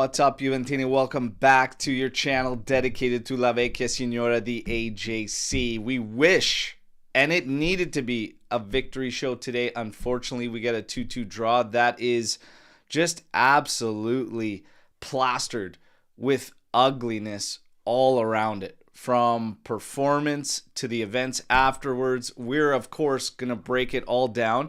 What's up, Juventini? Welcome back to your channel dedicated to La Vecchia Signora, the AJC. We wish, and it needed to be, a victory show today. Unfortunately, we get a 2-2 draw. That is just absolutely plastered with ugliness all around it. From performance to the events afterwards, we're, of course, going to break it all down.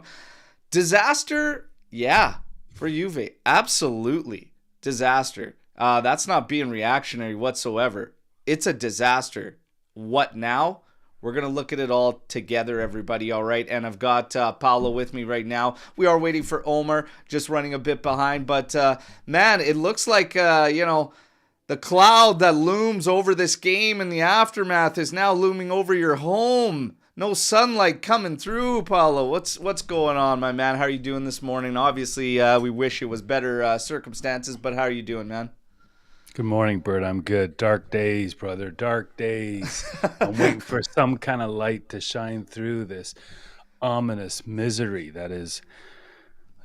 Disaster, yeah, for Juve. Absolutely. Disaster. That's not being reactionary whatsoever. It's a disaster. What now? We're going to look at it all together, everybody, all right? And I've got Paolo with me right now. We are waiting for Omer, just running a bit behind. But, man, it looks like, the cloud that looms over this game in the aftermath is now looming over your home. No sunlight coming through, Paolo. What's going on, my man? How are you doing this morning? Obviously, we wish it was better circumstances, but how are you doing, man? Good morning, Bert. I'm good. Dark days, brother. Dark days. I'm waiting for some kind of light to shine through this ominous misery that is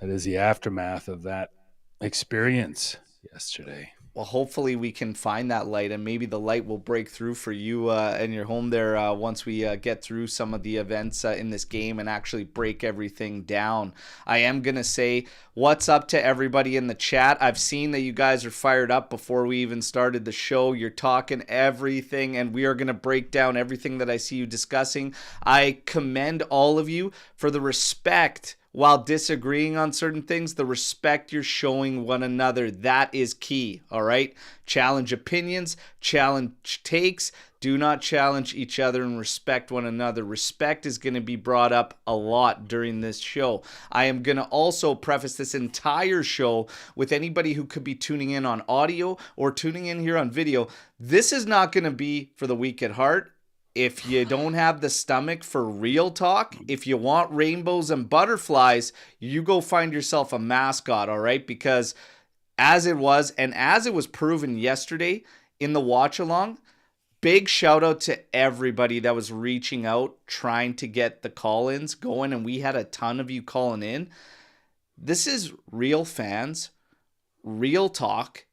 the aftermath of that experience yesterday. Well, hopefully we can find that light, and maybe the light will break through for you and your home there once we get through some of the events in this game and actually break everything down. I am going to say what's up to everybody in the chat. I've seen that you guys are fired up before we even started the show. You're talking everything, and we are going to break down everything that I see you discussing. I commend all of you for the respect. While disagreeing on certain things, the respect you're showing one another, that is key, all right? Challenge opinions, challenge takes. Do not challenge each other and respect one another. Respect is going to be brought up a lot during this show. I am going to also preface this entire show with anybody who could be tuning in on audio or tuning in here on video. This is not going to be for the weak at heart. If you don't have the stomach for real talk, if you want rainbows and butterflies, you go find yourself a mascot, all right? Because as it was, and as it was proven yesterday in the watch-along, big shout-out to everybody that was reaching out, trying to get the call-ins going, and we had a ton of you calling in. This is real fans, real talk,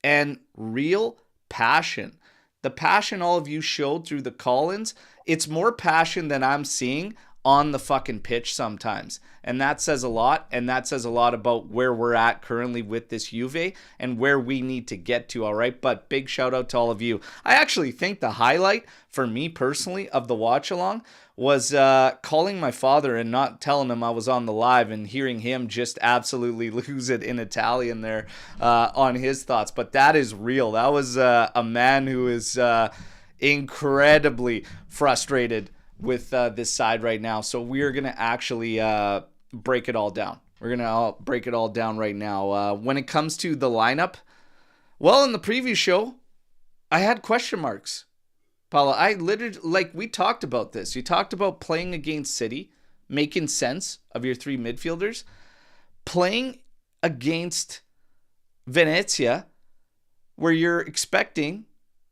and real passion. The passion all of you showed through the call-ins, it's more passion than I'm seeing on the fucking pitch sometimes. And that says a lot, and that says a lot about where we're at currently with this Juve and where we need to get to, all right? But big shout out to all of you. I actually think the highlight for me personally of the watch-along was calling my father and not telling him I was on the live and hearing him just absolutely lose it in Italian there on his thoughts. But that is real. That was a man who is incredibly frustrated with this side right now. So we're going to actually break it all down. We're going to break it all down right now. When it comes to the lineup, well, in the previous show, I had question marks. Paolo, I literally, we talked about this. You talked about playing against City, making sense of your three midfielders. Playing against Venezia, where you're expecting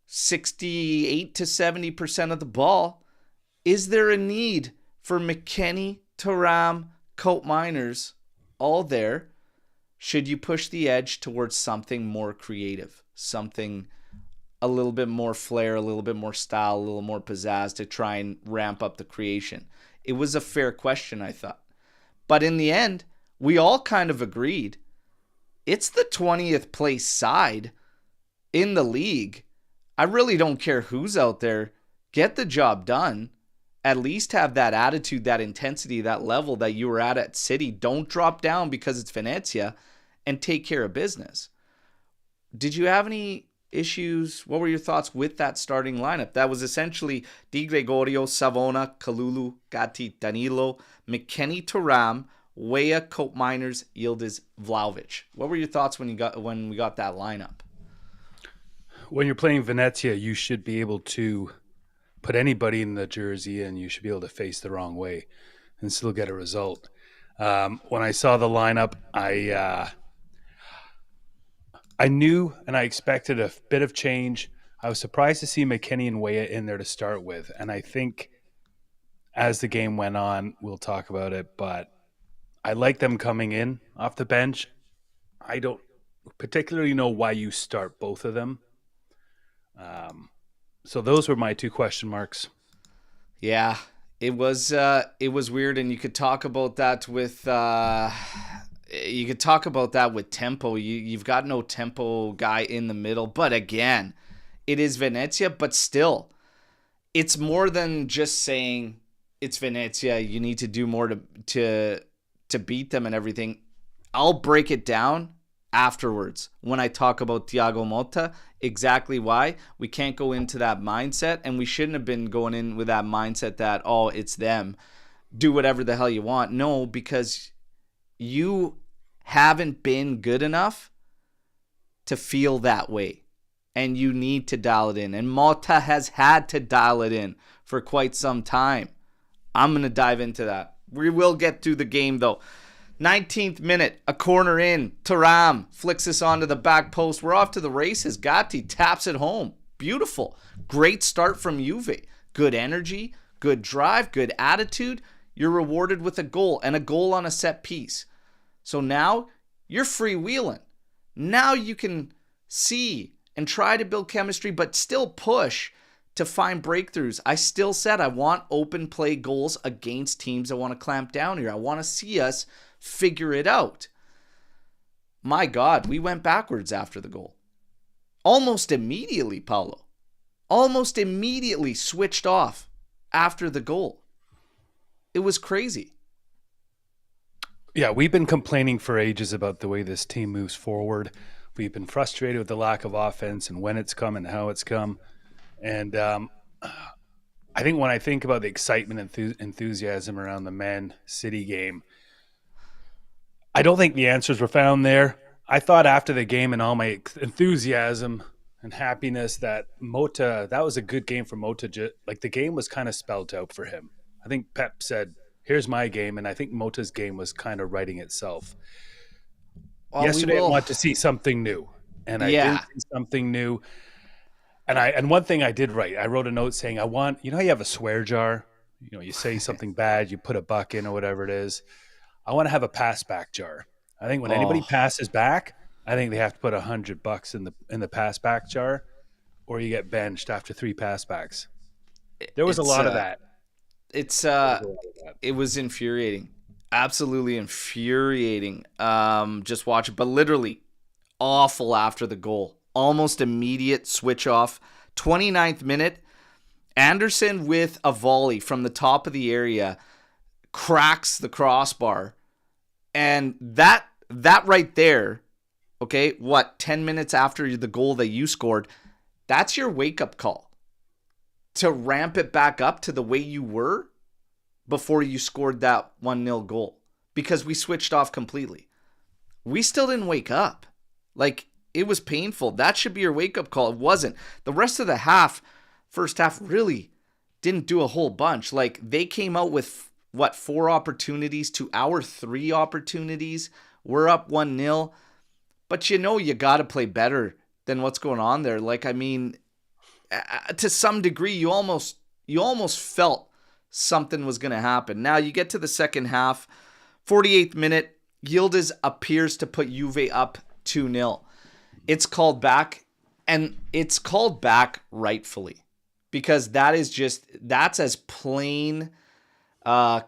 68 to 70% of the ball. Is there a need for McKennie, Thuram, Coat Miners all there? Should you push the edge towards something more creative, something a little bit more flair, a little bit more style, a little more pizzazz to try and ramp up the creation? It was a fair question, I thought. But in the end, we all kind of agreed. It's the 20th place side in the league. I really don't care who's out there. Get the job done. At least have that attitude, that intensity, that level that you were at City. Don't drop down because it's Venezia, and take care of business. Did you have any issues? What were your thoughts with that starting lineup? That was essentially Di Gregorio, Savona, Kalulu, Gatti, Danilo, McKennie, Thuram, Weah, Coat Miners, Yildiz, Vlahovic. What were your thoughts when we got that lineup? When you're playing Venezia, you should be able to put anybody in the jersey and you should be able to face the wrong way and still get a result. When I saw the lineup, I knew and I expected a bit of change. I was surprised to see McKennie and Weah in there to start with. And I think as the game went on, we'll talk about it, but I like them coming in off the bench. I don't particularly know why you start both of them. So those were my two question marks. Yeah, it was weird, and you could talk about that with tempo. You've got no tempo guy in the middle, but again, it is Venezia, but still, it's more than just saying it's Venezia. You need to do more to beat them and everything. I'll break it down afterwards when I talk about Thiago Motta, exactly why we can't go into that mindset, and we shouldn't have been going in with that mindset that, oh, it's them, do whatever the hell you want. No, because you haven't been good enough to feel that way, and you need to dial it in, and Motta has had to dial it in for quite some time. I'm going to dive into that. We will get through the game though. 19th minute, a corner in. Thuram flicks this onto the back post. We're off to the races. Gatti taps it home. Beautiful. Great start from Juve. Good energy, good drive, good attitude. You're rewarded with a goal, and a goal on a set piece. So now you're freewheeling. Now you can see and try to build chemistry, but still push to find breakthroughs. I still said I want open play goals against teams that want to clamp down here. I want to see us figure it out. My God, we went backwards after the goal. Almost immediately, Paulo. Almost immediately switched off after the goal. It was crazy. Yeah, we've been complaining for ages about the way this team moves forward. We've been frustrated with the lack of offense and when it's come and how it's come. And I think when I think about the excitement and enthusiasm around the Man City game, I don't think the answers were found there. I thought after the game and all my enthusiasm and happiness that Motta, that was a good game for Motta. Like the game was kind of spelled out for him. I think Pep said, here's my game. And I think Motta's game was kind of writing itself. Well, yesterday I wanted to see something new. And I did see something new. And one thing I did write, I wrote a note saying, I want, you know how you have a swear jar? You know, you say something bad, you put a buck in or whatever it is. I want to have a pass back jar. I think when anybody passes back, I think they have to put $100 in the pass back jar, or you get benched after 3 pass backs. There was a lot of that. It was infuriating, absolutely infuriating. Just watch it, but literally awful after the goal. Almost immediate switch off. 29th minute, Anderson with a volley from the top of the area cracks the crossbar, and that right there, okay, 10 minutes after the goal that you scored, that's your wake-up call to ramp it back up to the way you were before you scored that 1-0 goal, because we switched off completely. We still didn't wake up. Like, it was painful. That should be your wake-up call. It wasn't. The rest of the first half really didn't do a whole bunch. Like, they came out with 4 opportunities to our 3 opportunities. We're up 1-0. But you got to play better than what's going on there. Like, I mean, to some degree, you almost felt something was going to happen. Now, you get to the second half, 48th minute, Yildiz appears to put Juve up 2-0. It's called back, and it's called back rightfully, because that's as plain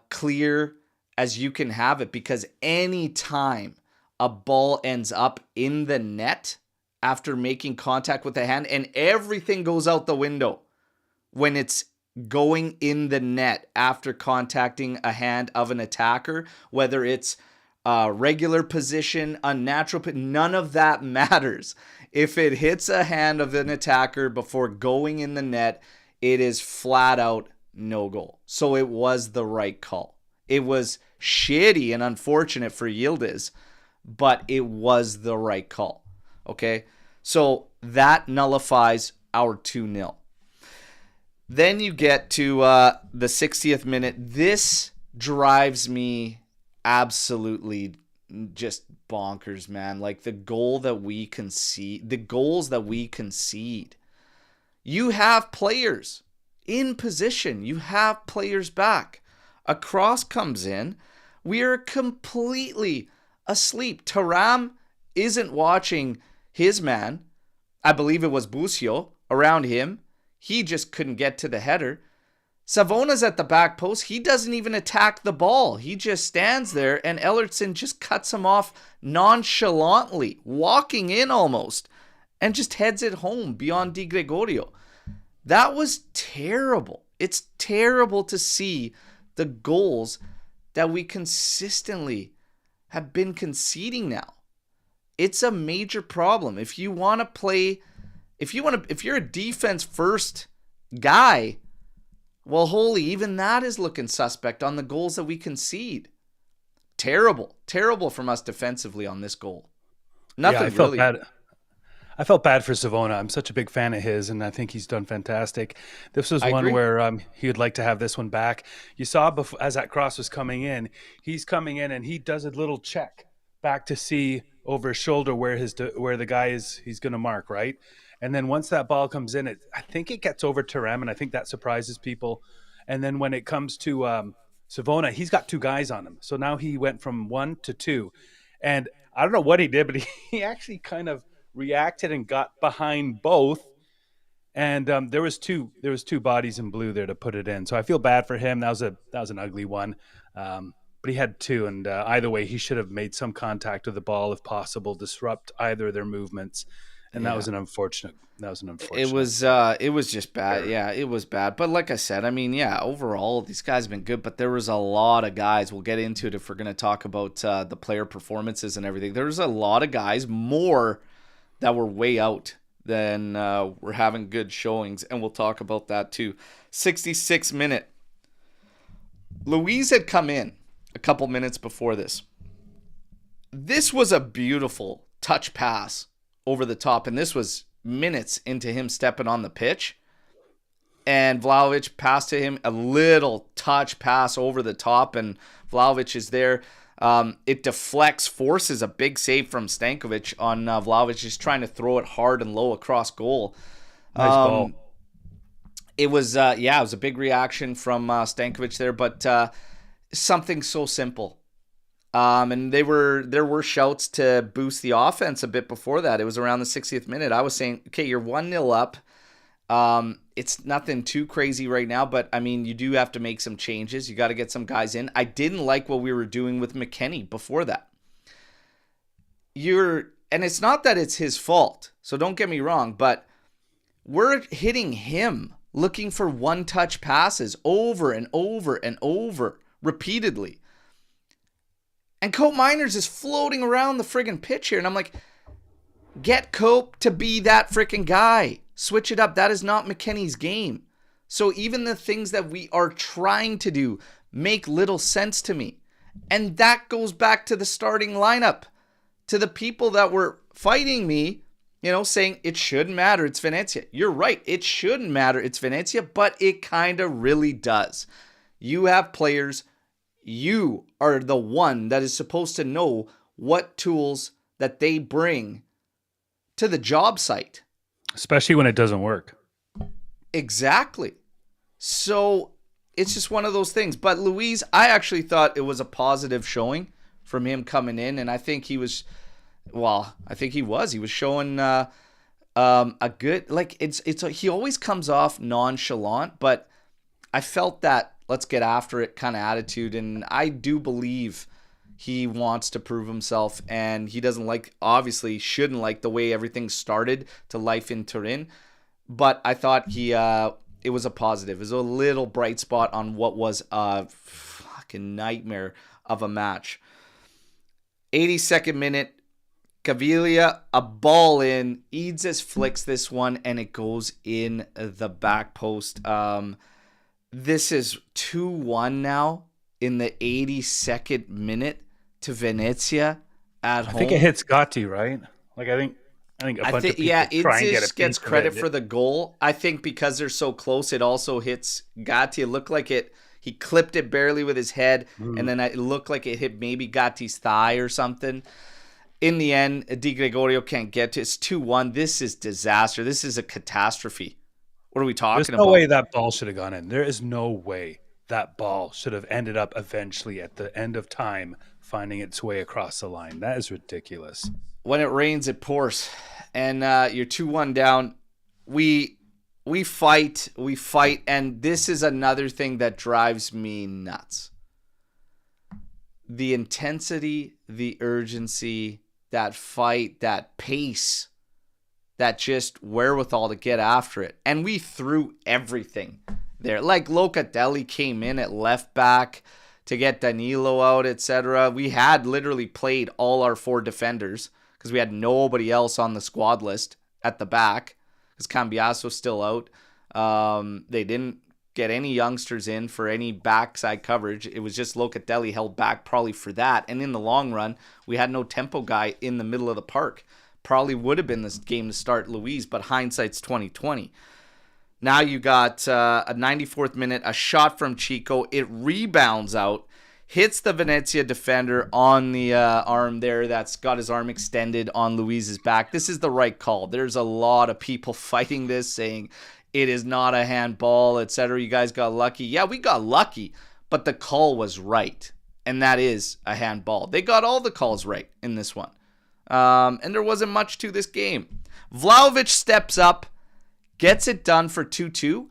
clear as you can have it, because any time a ball ends up in the net after making contact with the hand, and everything goes out the window when it's going in the net after contacting a hand of an attacker, whether it's regular position, unnatural, none of that matters. If it hits a hand of an attacker before going in the net, it is flat out no goal. So it was the right call. It was shitty and unfortunate for Yildiz, but it was the right call. Okay? So that nullifies our 2-0. Then you get to the 60th minute. This drives me absolutely just bonkers, man. Like the goals that we concede. You have players in position. You have players back. A cross comes in. We are completely asleep. Thuram isn't watching his man. I believe it was Busio around him. He just couldn't get to the header. Savona's at the back post. He doesn't even attack the ball. He just stands there, and Ellertson just cuts him off nonchalantly, walking in almost, and just heads it home beyond Di Gregorio. That was terrible. It's terrible to see the goals that we consistently have been conceding now. It's a major problem. If you want to play, if you're a defense first guy, well, holy, even that is looking suspect on the goals that we concede. Terrible from us defensively on this goal. Nothing I felt really. bad. I felt bad for Savona. I'm such a big fan of his, and I think he's done fantastic. This was one agree. where he would like to have this one back. You saw before, as that cross was coming in, he's coming in and he does a little check back to see over his shoulder where the guy is he's going to mark, right? And then once that ball comes in, I think it gets over to Rem, and I think that surprises people. And then when it comes to Savona, he's got two guys on him. So now he went from 1 to 2. And I don't know what he did, but he actually kind of reacted and got behind both. And there was two bodies in blue there to put it in. So I feel bad for him. That was an ugly one. But he had two, and either way, he should have made some contact with the ball if possible, disrupt either of their movements. And that was an unfortunate. It was just bad. Yeah, it was bad. But like I said, I mean, yeah, overall these guys have been good. But there was a lot of guys. We'll get into it if we're going to talk about the player performances and everything. There was a lot of guys more that were way out than were having good showings, and we'll talk about that too. 66th minute. Luis had come in a couple minutes before this. This was a beautiful touch pass over the top, and this was minutes into him stepping on the pitch. And Vlahovic passed to him, a little touch pass over the top, and Vlahovic is there. It deflects, forces a big save from Stankovic on Vlahovic, just trying to throw it hard and low across goal. Nice ball. It was, it was a big reaction from Stankovic there, but something so simple. And there were shouts to boost the offense a bit before that. It was around the 60th minute. I was saying, okay, you're 1-0 up. It's nothing too crazy right now, but I mean, you do have to make some changes. You got to get some guys in. I didn't like what we were doing with McKennie before that. And it's not that it's his fault, so don't get me wrong, but we're hitting him looking for one-touch passes over and over and over repeatedly. And Cope Miners is floating around the friggin' pitch here. And I'm like, get Cope to be that freaking guy. Switch it up. That is not McKennie's game. So even the things that we are trying to do make little sense to me. And that goes back to the starting lineup. To the people that were fighting me, saying it shouldn't matter. It's Venezia. You're right. It shouldn't matter. It's Venezia. But it kind of really does. You have players. You are the one that is supposed to know what tools that they bring to the job site. Especially when it doesn't work. Exactly. So it's just one of those things. But Luis, I actually thought it was a positive showing from him coming in. And I think he was, he was showing a good, he always comes off nonchalant, but I felt that let's get after it kind of attitude. And I do believe he wants to prove himself, and he shouldn't like the way everything started to life in Turin. But I thought it was a positive. It was a little bright spot on what was a fucking nightmare of a match. 82nd minute, Caviglia, a ball in. Eads flicks this one, and it goes in the back post. This is 2-1 now in the 82nd minute to Venezia at home. I think it hits Gatti, right? I think a bunch of people try and get a gets credit for the goal. I think because they're so close, it also hits Gatti. It looked like he clipped it barely with his head, and then it looked like it hit maybe Gatti's thigh or something. In the end, Di Gregorio can't get to it. It's 2-1. This is disaster. This is a catastrophe. What are we talking about? There's no way that ball should have gone in. There is no way that ball should have ended up eventually at the end of time finding its way across the line. That is ridiculous. when it rains, it pours. And you're 2-1 down. We fight, and this is another thing that drives me nuts. The intensity, the urgency, that fight, that pace, that just wherewithal to get after it. And we threw everything there. Like Locatelli came in at left back to get Danilo out, etc. We had literally played all our 4 defenders because we had nobody else on the squad list at the back because Cambiaso's still out. They didn't get any youngsters in for any backside coverage. It was just Locatelli held back probably for that. And in the long run, we had no tempo guy in the middle of the park. Probably would have been this game to start Luis, but hindsight's 2020. Now you got a 94th minute, a shot from Chico. It rebounds out, hits the Venezia defender on the arm there. That's got his arm extended on Luis's back. This is the right call. There's a lot of people fighting this, saying it is not a handball, etc. You guys got lucky. Yeah, we got lucky, but the call was right, and that is a handball. They got all the calls right in this one. And there wasn't much to this game. Vlahovic steps up, gets it done for 2-2.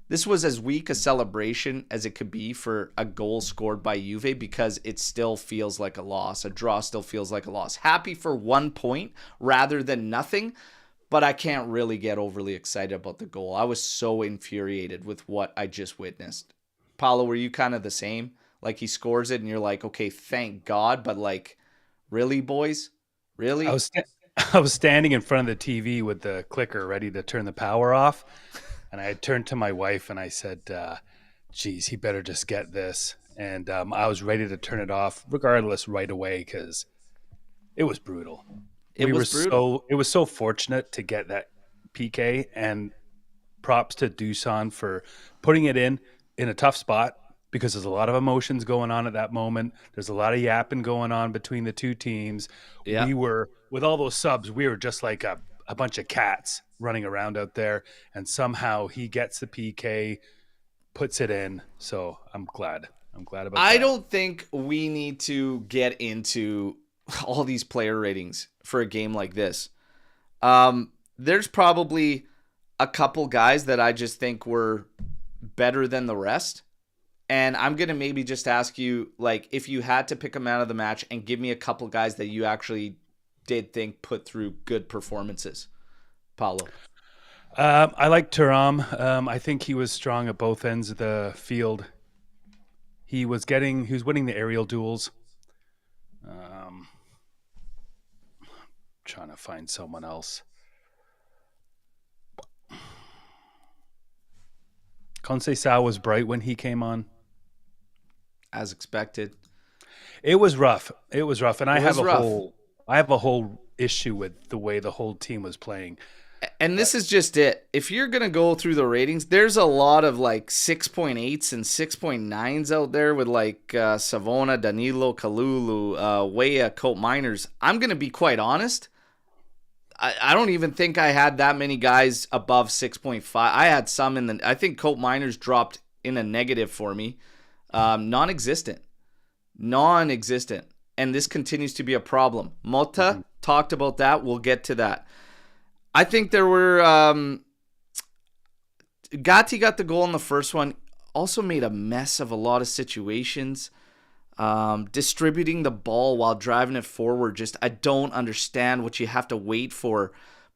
This was as weak a celebration as it could be for a goal scored by Juve because it still feels like a loss. A draw still feels like a loss. Happy for 1 point rather than nothing, but I can't really get overly excited about the goal. I was so infuriated with what I just witnessed. Paulo, were you kind of the same? Like he scores it and you're like, okay, thank God, but like, really, boys? Really? I was standing in front of the TV with the clicker ready to turn the power off. And I had turned to my wife and I said, geez, he better just get this. And I was ready to turn it off regardless right away because it was brutal. It was so fortunate to get that PK, and props to Dusan for putting it in a tough spot because there's a lot of emotions going on at that moment. There's a lot of yapping going on between the two teams. Yeah. We were, with all those subs, we were just like a bunch of cats running around out there, and somehow he gets the PK, puts it in. So I'm glad about that. I don't think we need to get into all these player ratings for a game like this. There's probably a couple guys that I just think were better than the rest. And I'm going to maybe just ask you, like, if you had to pick a man of the match and give me a couple guys that you actually did think put through good performances. Paulo. I like Thuram. I think he was strong at both ends of the field. He was winning the aerial duels. Trying to find someone else. Conceição was bright when he came on. As expected. It was rough. And I have a whole issue with the way the whole team was playing. And this is just it. If you're going to go through the ratings, there's a lot of like 6.8s and 6.9s out there with like Savona, Danilo, Kalulu, Weah, Coat Miners. I'm going to be quite honest. I don't even think I had that many guys above 6.5. I had some I think Coat Miners dropped in a negative for me. Non-existent. And this continues to be a problem. Mota talked about that. We'll get to that. I think there were Gatti got the goal in the first one. Also made a mess of a lot of situations. Distributing the ball while driving it forward. Just, I don't understand what you have to wait for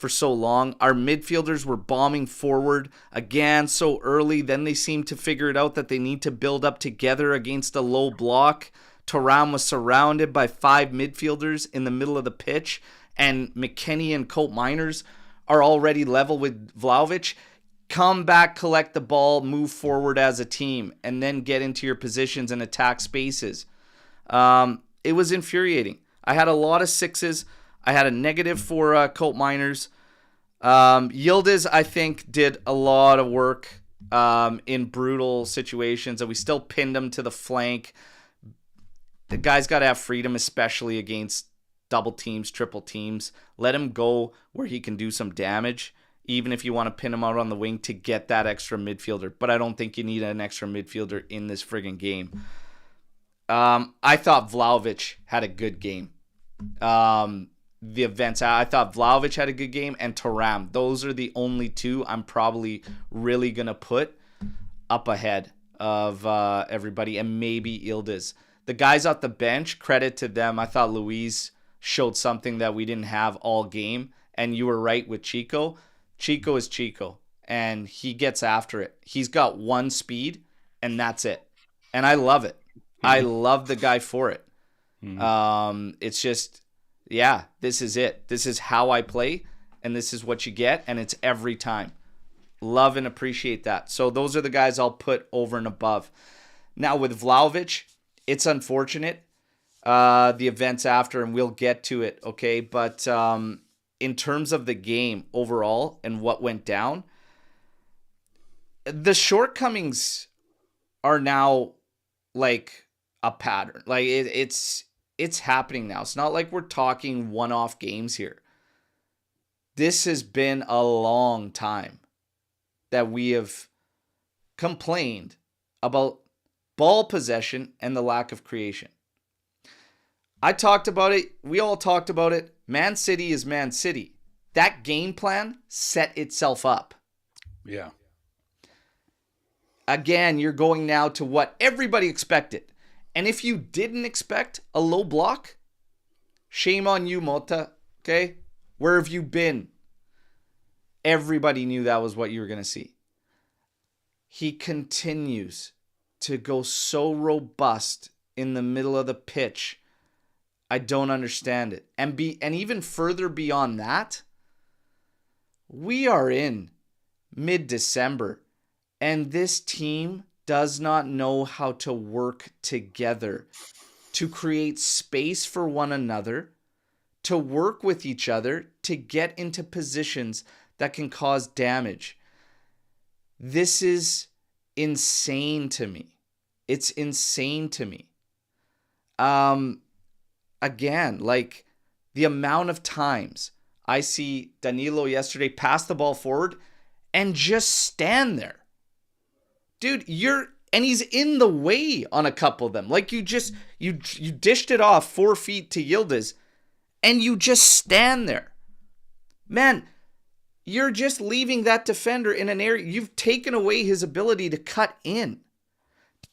so long. Our midfielders were bombing forward again so early. Then they seem to figure it out that they need to build up together against a low block. Thuram was surrounded by 5 midfielders in the middle of the pitch, and McKennie and Coat Miners are already level with Vlahovic. Come back, collect the ball, move forward as a team, and then get into your positions and attack spaces. It was infuriating. I had a lot of 6s. I had a negative for Coat Miners. Yildiz, I think, did a lot of work in brutal situations, and we still pinned him to the flank. The guy's got to have freedom, especially against double teams, triple teams. Let him go where he can do some damage, even if you want to pin him out on the wing to get that extra midfielder. But I don't think you need an extra midfielder in this friggin' game. I thought Vlahovic had a good game. The events. I thought Vlahovic had a good game, and Thuram. Those are the only two I'm probably really going to put up ahead of everybody, and maybe Yildiz. The guys off the bench, credit to them. I thought Luis showed something that we didn't have all game, and you were right with Chico. Chico is Chico, and he gets after it. He's got one speed, and that's it. And I love it. I love the guy for it. It's just, yeah, this is it. This is how I play, and this is what you get, and it's every time. Love and appreciate that. So those are the guys I'll put over and above. Now with Vlahovic, it's unfortunate, the events after, and we'll get to it, okay? But in terms of the game overall and what went down, the shortcomings are now like a pattern. Like it's happening now. It's not like we're talking one-off games here. This has been a long time that we have complained about ball possession and the lack of creation. I talked about it. We all talked about it. Man City is Man City. That game plan set itself up. Yeah. Again, you're going now to what everybody expected. And if you didn't expect a low block, shame on you, Mota. Okay? Where have you been? Everybody knew that was what you were going to see. He continues to go so robust in the middle of the pitch. I don't understand it. And even further beyond that, we are in mid-December, and this team does not know how to work together to create space for one another, to work with each other, to get into positions that can cause damage. This is insane to me. It's insane to me. Again, like the amount of times I see Danilo yesterday pass the ball forward and just stand there. Dude, and he's in the way on a couple of them. Like you dished it off 4 feet to Yildiz and you just stand there. Man, you're just leaving that defender in an area. You've taken away his ability to cut in.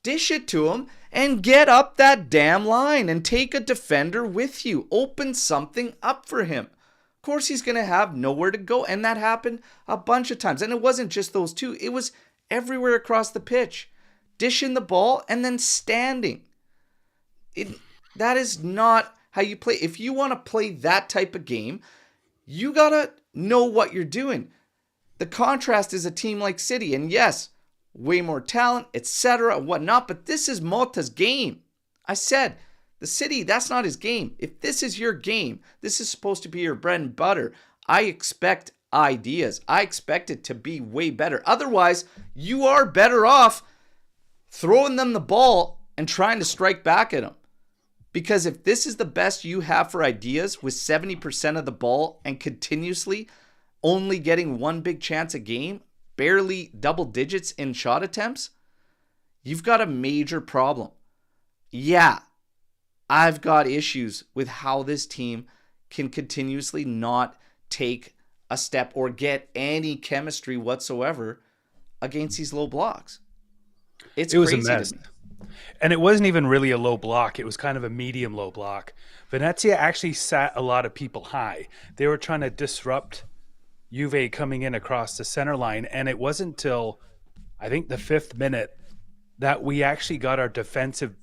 Dish it to him and get up that damn line and take a defender with you. Open something up for him. Of course, he's going to have nowhere to go. And that happened a bunch of times. And it wasn't just those two. It was everywhere across the pitch. Dishing the ball and then standing. That is not how you play. If you want to play that type of game, you got to know what you're doing. The contrast is a team like City. And yes, way more talent, etc., whatnot. But this is Mota's game. I said, the City, that's not his game. If this is your game, this is supposed to be your bread and butter. I expect ideas. I expect it to be way better. Otherwise, you are better off throwing them the ball and trying to strike back at them. Because if this is the best you have for ideas with 70% of the ball and continuously only getting one big chance a game, barely double digits in shot attempts, you've got a major problem. Yeah, I've got issues with how this team can continuously not take a step or get any chemistry whatsoever against these low blocks. It was crazy a mess. To me. And it wasn't even really a low block. It was kind of a medium low block. Venezia actually sat a lot of people high. They were trying to disrupt Juve coming in across the center line. And it wasn't until, I think, the 5th minute that we actually got our defensive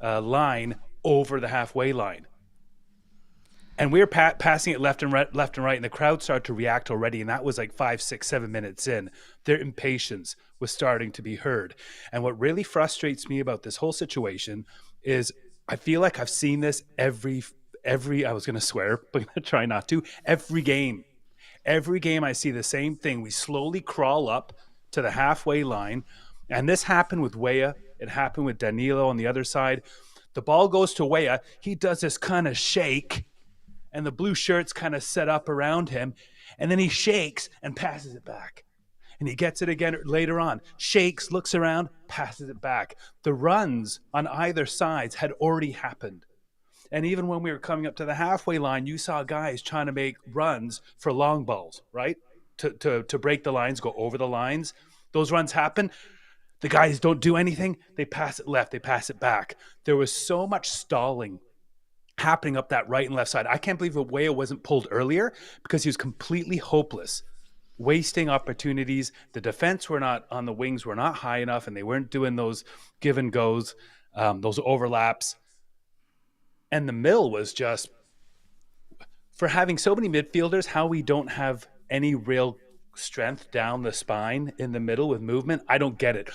line over the halfway line. And we were passing it left and right, and the crowd started to react already. And that was like 5, 6, 7 minutes in. Their impatience was starting to be heard. And what really frustrates me about this whole situation is I feel like I've seen this every I was going to swear, but I'm going to try not to. Every game I see the same thing. We slowly crawl up to the halfway line. And this happened with Weah. It happened with Danilo on the other side. The ball goes to Weah. He does this kind of shake. And the blue shirts kind of set up around him. And then he shakes and passes it back. And he gets it again later on. Shakes, looks around, passes it back. The runs on either side had already happened. And even when we were coming up to the halfway line, you saw guys trying to make runs for long balls, right? To break the lines, go over the lines. Those runs happen. The guys don't do anything. They pass it left. They pass it back. There was so much stalling happening up that right and left side. I can't believe Weah wasn't pulled earlier because he was completely hopeless, wasting opportunities. The defense were not on the wings, were not high enough, and they weren't doing those give and goes, those overlaps. And the mill was just, for having so many midfielders, how we don't have any real strength down the spine in the middle with movement. I don't get it.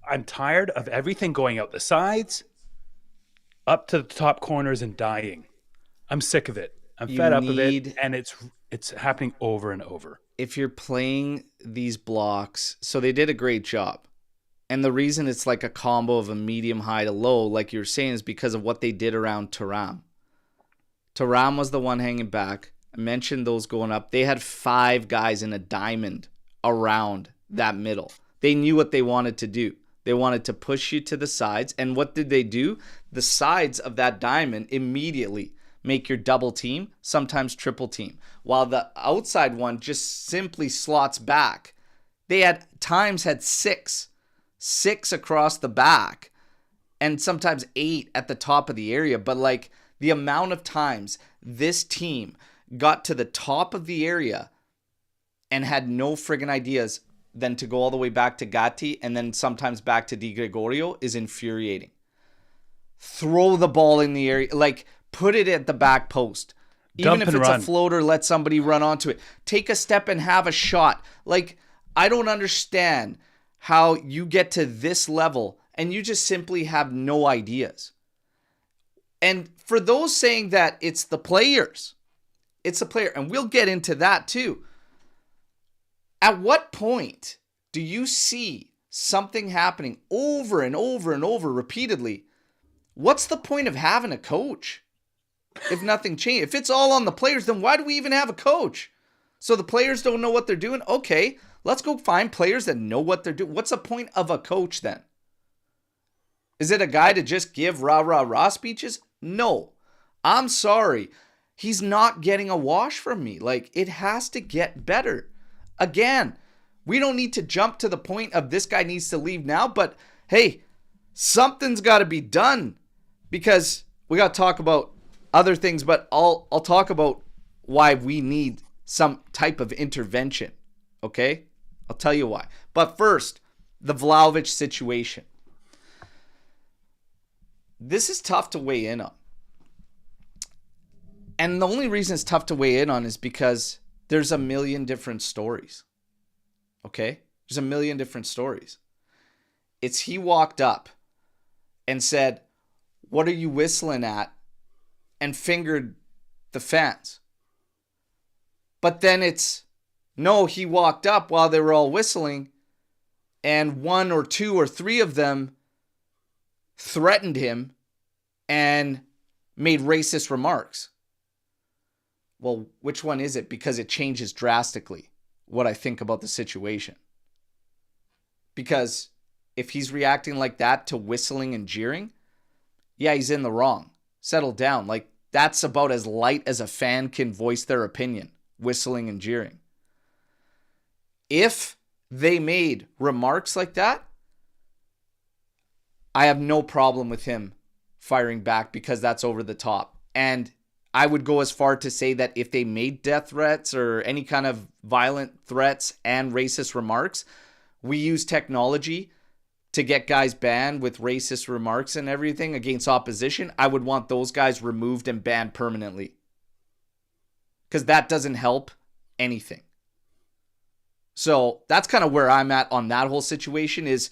I'm tired of everything going out the sides, up to the top corners and dying. I'm sick of it. I'm fed up of it, and it's happening over and over. If you're playing these blocks, so they did a great job. And the reason it's like a combo of a medium high to low, like you were saying, is because of what they did around Thuram. Thuram was the one hanging back. I mentioned those going up. They had 5 guys in a diamond around that middle. They knew what they wanted to do. They wanted to push you to the sides. And what did they do? The sides of that diamond immediately make your double team, sometimes triple team, while the outside one just simply slots back. They had times had 6 across the back, and sometimes 8 at the top of the area. But like the amount of times this team got to the top of the area and had no friggin' ideas than to go all the way back to Gatti and then sometimes back to Di Gregorio is infuriating. Throw the ball in the area, like put it at the back post. Even if it's a floater, let somebody run onto it. Take a step and have a shot. Like, I don't understand how you get to this level and you just simply have no ideas. And for those saying that it's the players, it's the player, and we'll get into that too. At what point do you see something happening over and over and over repeatedly? What's the point of having a coach if nothing changed? If it's all on the players, then why do we even have a coach? So the players don't know what they're doing? Okay, let's go find players that know what they're doing. What's the point of a coach then? Is it a guy to just give rah speeches? No. I'm sorry. He's not getting a wash from me. Like, it has to get better. Again, we don't need to jump to the point of this guy needs to leave now, but hey, something's got to be done because we got to talk about other things, but I'll talk about why we need some type of intervention, okay? I'll tell you why. But first, the Vlahovic situation. This is tough to weigh in on. And the only reason it's tough to weigh in on is because there's a million different stories. Okay? There's a million different stories. It's he walked up and said, "What are you whistling at?" and fingered the fans. But then it's, no, he walked up while they were all whistling and 1 or 2 or 3 of them threatened him and made racist remarks. Well, which one is it? Because it changes drastically what I think about the situation. Because if he's reacting like that to whistling and jeering, yeah, he's in the wrong. Settle down. Like, that's about as light as a fan can voice their opinion, whistling and jeering. If they made remarks like that, I have no problem with him firing back because that's over the top. And I would go as far to say that if they made death threats or any kind of violent threats and racist remarks, we use technology to get guys banned with racist remarks and everything against opposition. I would want those guys removed and banned permanently. Because that doesn't help anything. So that's kind of where I'm at on that whole situation is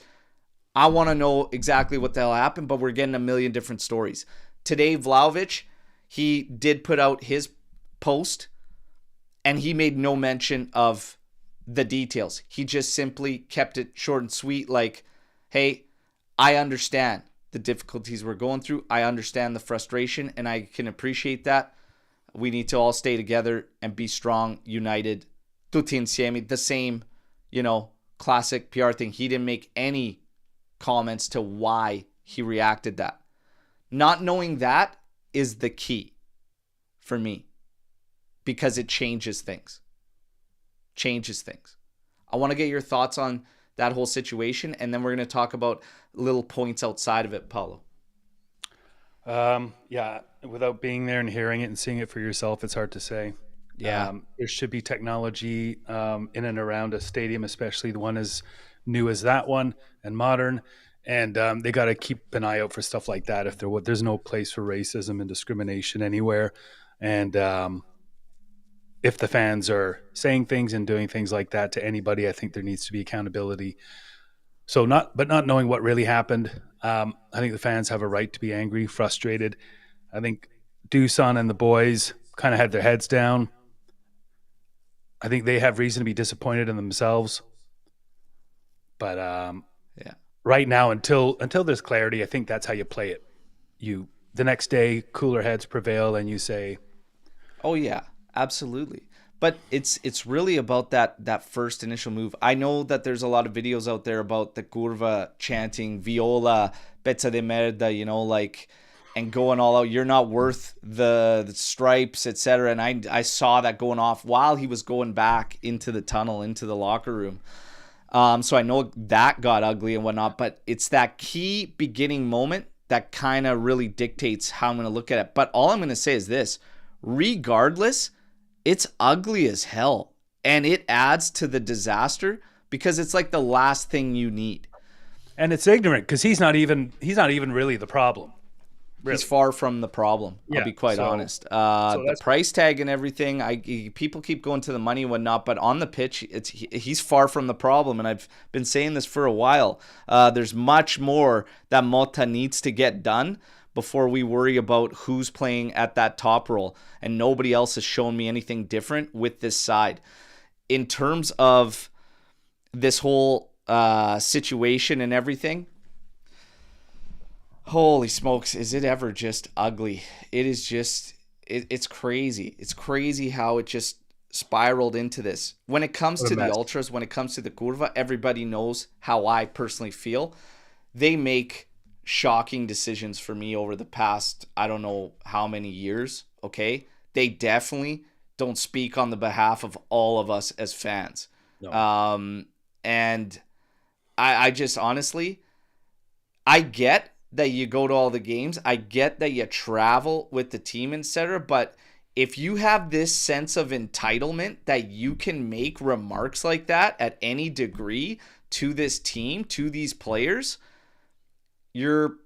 I want to know exactly what the hell happened, but we're getting a million different stories. Today, Vlahovic, he did put out his post and he made no mention of the details. He just simply kept it short and sweet like, hey, I understand the difficulties we're going through. I understand the frustration and I can appreciate that. We need to all stay together and be strong, united. Tutti insieme, the same, classic PR thing. He didn't make any comments to why he reacted that. Not knowing that is the key for me because it changes things. I want to get your thoughts on that whole situation, and then we're going to talk about little points outside of it, Paulo. Yeah, without being there and hearing it and seeing it for yourself, it's hard to say. Yeah. There should be technology in and around a stadium, especially the one as new as that one and modern. And they got to keep an eye out for stuff like that. If there's no place for racism and discrimination anywhere, and if the fans are saying things and doing things like that to anybody, I think there needs to be accountability. So not knowing what really happened, I think the fans have a right to be angry, frustrated. I think Dusan and the boys kind of had their heads down. I think they have reason to be disappointed in themselves. But right now, until there's clarity, I think that's how you play it. The next day, cooler heads prevail, and you say, "Oh yeah, absolutely." But it's really about that first initial move. I know that there's a lot of videos out there about the Curva chanting "Viola, pezza de merda," like, and going all out. You're not worth the stripes, etc. And I saw that going off while he was going back into the tunnel, into the locker room. So I know that got ugly and whatnot. But it's that key beginning moment that kind of really dictates how I'm going to look at it. But all I'm going to say is this: regardless, it's ugly as hell, and it adds to the disaster because it's like the last thing you need. And it's ignorant because he's not even really the problem. Really. He's far from the problem. Yeah, I'll be quite honest. The price tag and everything, people keep going to the money and whatnot, but on the pitch, he's far from the problem. And I've been saying this for a while. There's much more that Mota needs to get done before we worry about who's playing at that top role. And nobody else has shown me anything different with this side. In terms of this whole situation and everything, holy smokes, is it ever just ugly? It is just, it's crazy. It's crazy how it just spiraled into this. When it comes to the Ultras, when it comes to the Curva, everybody knows how I personally feel. They make shocking decisions for me over the past, I don't know how many years, okay? They definitely don't speak on the behalf of all of us as fans. No. And I just honestly, I get that you go to all the games. I get that you travel with the team, etc. But if you have this sense of entitlement that you can make remarks like that at any degree to this team, to these players, you're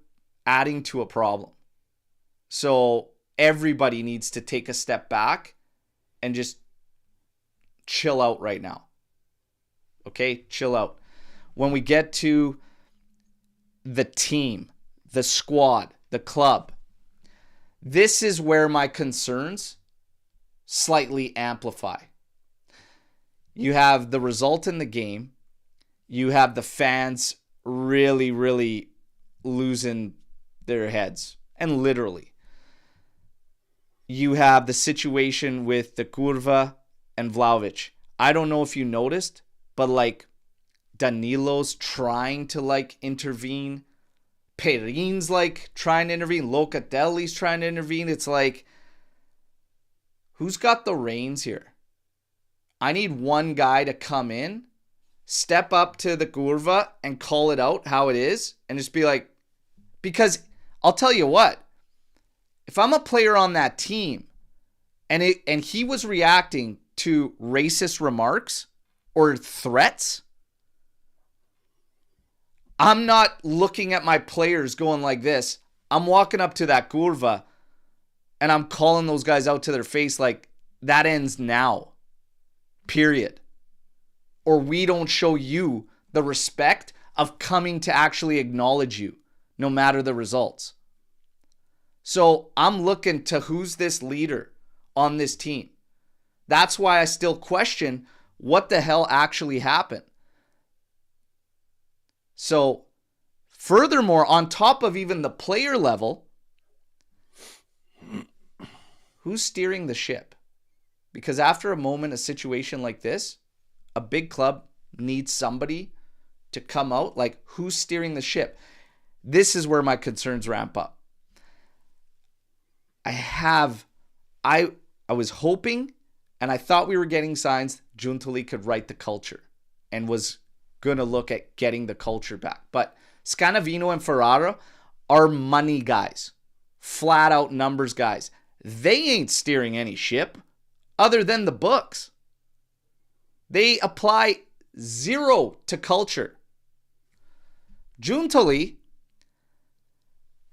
adding to a problem. So everybody needs to take a step back and just chill out right now. Okay? Chill out. When we get to the team, the squad, the club, this is where my concerns slightly amplify. You have the result in the game. You have the fans really, really losing their heads. And literally. You have the situation with the Curva and Vlahovic. I don't know if you noticed, but like Danilo's trying to intervene. Perin's trying to intervene. Locatelli's trying to intervene. It's like, who's got the reins here? I need one guy to come in, step up to the Curva and call it out how it is and just be like, because I'll tell you what, if I'm a player on that team and he was reacting to racist remarks or threats, I'm not looking at my players going like this. I'm walking up to that Curva and I'm calling those guys out to their face like, that ends now. Period. Or we don't show you the respect of coming to actually acknowledge you, no matter the results. So I'm looking to who's this leader on this team. That's why I still question what the hell actually happened. So, furthermore, on top of even the player level, who's steering the ship? Because after a moment, a situation like this, a big club needs somebody to come out. Like, who's steering the ship? This is where my concerns ramp up. I was hoping and I thought we were getting signs Giuntoli could write the culture and was going to look at getting the culture back. But Scanavino and Ferrara are money guys, flat out numbers guys. They ain't steering any ship other than the books. They apply zero to culture. Giuntoli,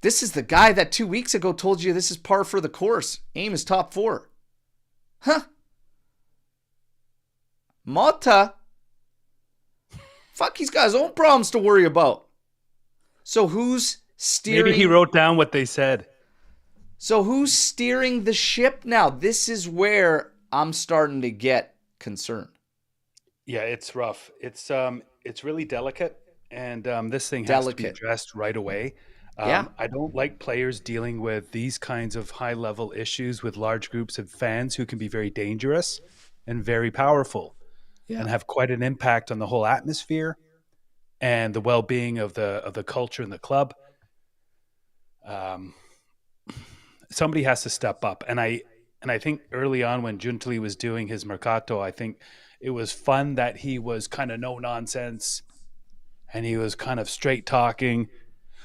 this is the guy that 2 weeks ago told you this is par for the course. Aim is top 4. Huh? Motta, fuck, he's got his own problems to worry about. So who's steering? Maybe he wrote down what they said. So who's steering the ship now? This is where I'm starting to get concerned. Yeah, it's rough. It's really delicate, and this thing has to be addressed right away. I don't like players dealing with these kinds of high-level issues with large groups of fans who can be very dangerous and very powerful and have quite an impact on the whole atmosphere and the well-being of the culture in the club. Somebody has to step up, and I think early on when Giuntoli was doing his mercato, I think it was fun that he was kind of no nonsense and he was kind of straight talking.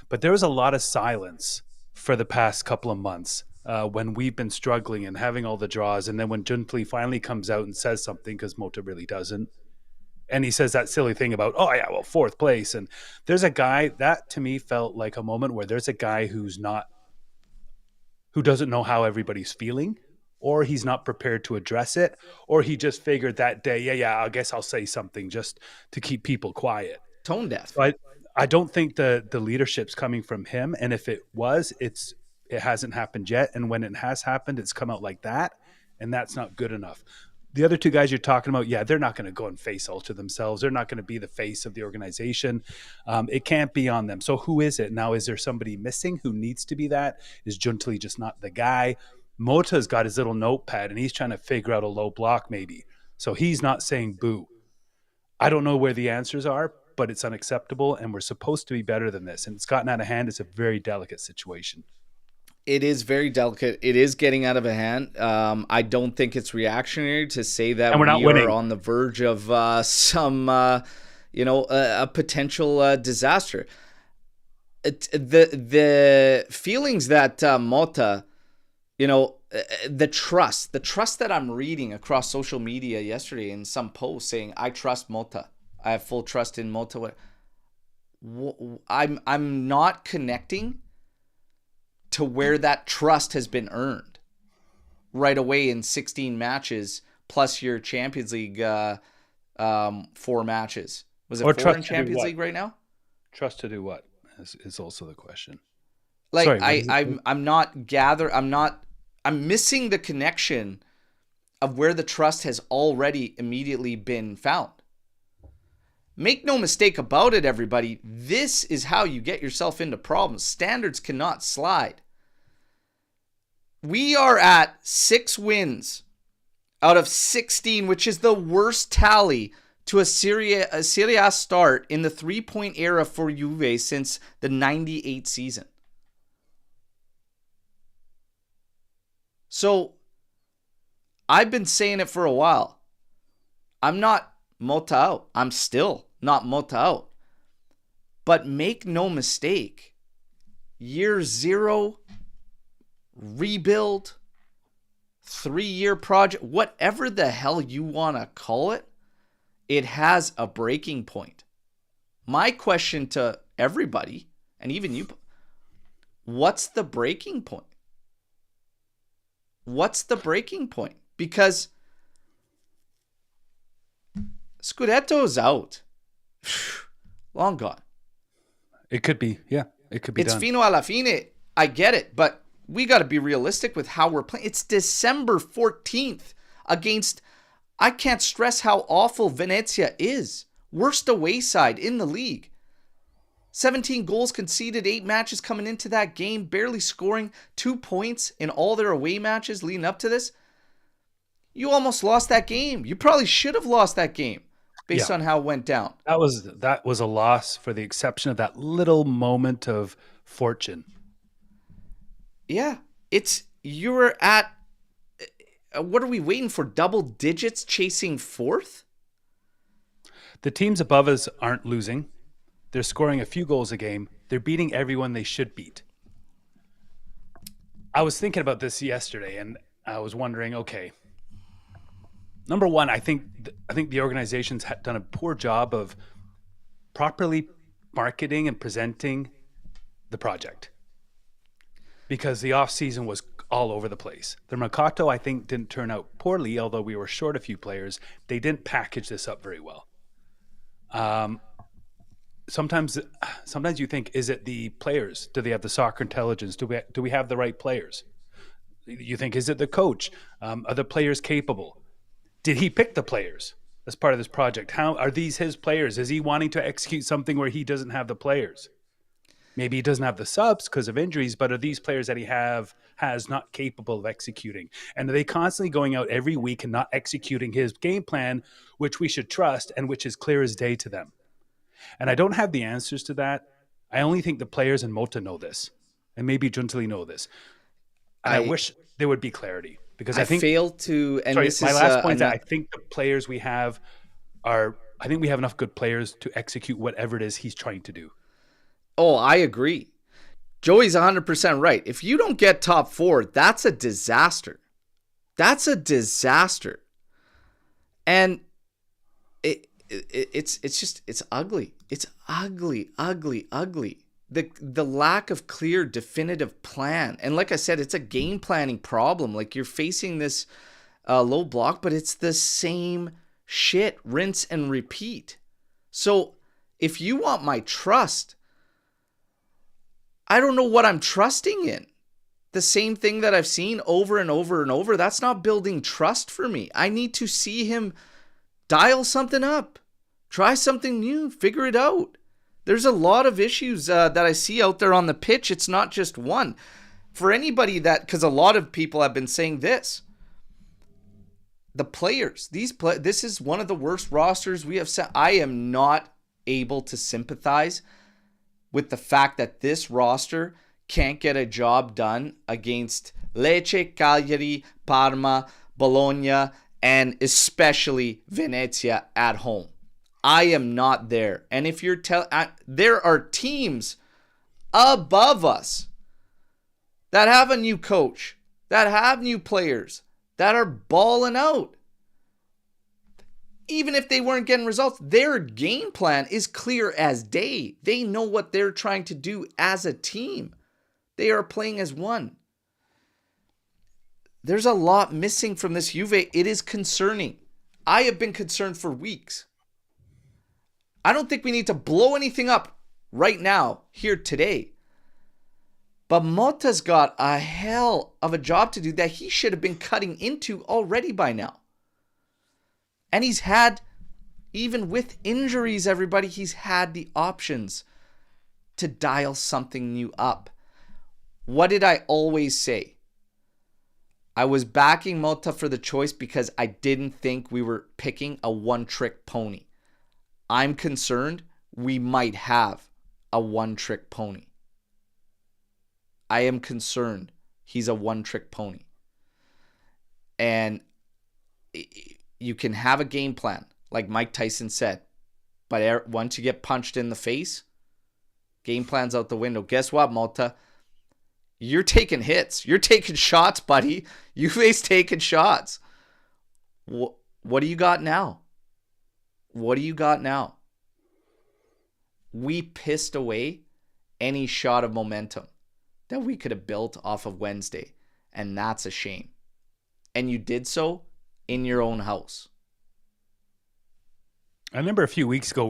But there was a lot of silence for the past couple of months when we've been struggling and having all the draws. And then when Giuntoli finally comes out and says something, because Motta really doesn't, and he says that silly thing about, oh, yeah, well, 4th place. And there's a guy that to me felt like a moment where there's a guy who doesn't know how everybody's feeling, or he's not prepared to address it, or he just figured that day, I guess I'll say something just to keep people quiet. Tone deaf. So I don't think the leadership's coming from him. And if it was, it hasn't happened yet. And when it has happened, it's come out like that. And that's not good enough. The other 2 guys you're talking about, they're not going to go and face alter themselves. They're not going to be the face of the organization. It can't be on them. So who is it? Now, is there somebody missing who needs to be that? Is Giuntoli just not the guy? Motta's got his little notepad and he's trying to figure out a low block maybe. So he's not saying boo. I don't know where the answers are, but it's unacceptable and we're supposed to be better than this. And it's gotten out of hand. It's a very delicate situation. It is very delicate. It is getting out of hand. I don't think it's reactionary to say that we are on the verge of some, a potential disaster. The feelings that Motta, the trust that I'm reading across social media yesterday in some posts saying, I trust Motta. I have full trust in Motta. I'm not connecting to where that trust has been earned right away in 16 matches plus your Champions League 4 matches. Was it 4 in Champions League right now? Trust to do what is also the question. Like, sorry, I'm missing the connection of where the trust has already immediately been found. Make no mistake about it, everybody. This is how you get yourself into problems. Standards cannot slide. We are at 6 wins out of 16, which is the worst tally to a Serie A start in the 3-point era for Juve since the 98 season. So, I've been saying it for a while. I'm not Motta out. I'm still not Motta out. But make no mistake, year 0, rebuild, 3-year project, whatever the hell you want to call it, it has a breaking point. My question to everybody, and even you, what's the breaking point? What's the breaking point? Because Scudetto's out. Long gone. It could be. Yeah, it could be It's done. fino alla fine. I get it, but we got to be realistic with how we're playing. It's December 14th against, I can't stress how awful Venezia is. Worst away side in the league. 17 goals conceded, 8 matches coming into that game, barely scoring 2 points in all their away matches leading up to this. You almost lost that game. You probably should have lost that game based on how it went down. That was a loss for the exception of that little moment of fortune. Yeah, it's you're at, what are we waiting for? Double digits chasing fourth? The teams above us aren't losing. They're scoring a few goals a game. They're beating everyone they should beat. I was thinking about this yesterday, and I was wondering, okay, number one, I think the organization's done a poor job of properly marketing and presenting the project, because the off season was all over the place. The Mercato, I think, didn't turn out poorly, although we were short a few players. They didn't package this up very well. Sometimes you think, is it the players? Do they have the soccer intelligence? Do we have the right players? You think, is it the coach? Are the players capable? Did he pick the players as part of this project? How are these his players? Is he wanting to execute something where he doesn't have the players? Maybe he doesn't have the subs because of injuries, but are these players that he has not capable of executing? And are they constantly going out every week and not executing his game plan, which we should trust and which is clear as day to them? And I don't have the answers to that. I only think the players and Mota know this, and maybe Giuntoli know this. And I wish there would be clarity, because I think fail to. And sorry, this my is, last point is that I think the players we have are. I think we have enough good players to execute whatever it is he's trying to do. Oh, I agree. Joey's 100% right. If you don't get top four, that's a disaster. That's a disaster. And it's just ugly. It's ugly. The lack of clear, definitive plan. And like I said, it's a game planning problem. Like, you're facing this low block, but it's the same shit, rinse and repeat. So if you want my trust, I don't know what I'm trusting in. The same thing that I've seen over and over and over. That's not building trust for me. I need to see him dial something up, try something new, figure it out. There's a lot of issues that I see out there on the pitch. It's not just one. For anybody that, because a lot of people have been saying this, the players, this is one of the worst rosters we have set. I am not able to sympathize with the fact that this roster can't get a job done against Lecce, Cagliari, Parma, Bologna, and especially Venezia at home. I am not there. And if you're there are teams above us that have a new coach, that have new players, that are balling out. Even if they weren't getting results, their game plan is clear as day. They know what they're trying to do as a team. They are playing as one. There's a lot missing from this Juve. It is concerning. I have been concerned for weeks. I don't think we need to blow anything up right now, here today. But Motta's got a hell of a job to do that he should have been cutting into already by now. And he's had, even with injuries, everybody, he's had the options to dial something new up. What did I always say? I was backing Motta for the choice because I didn't think we were picking a one-trick pony. I'm concerned we might have a one-trick pony. I am concerned he's a one-trick pony. And you can have a game plan, like Mike Tyson said, but once you get punched in the face, game plan's out the window. Guess what, Motta? You're taking hits. You're taking shots, buddy. Juve's taking shots. What do you got now? What do you got now? We pissed away any shot of momentum that we could have built off of Wednesday, and that's a shame. And you did so in your own house. I remember a few weeks ago,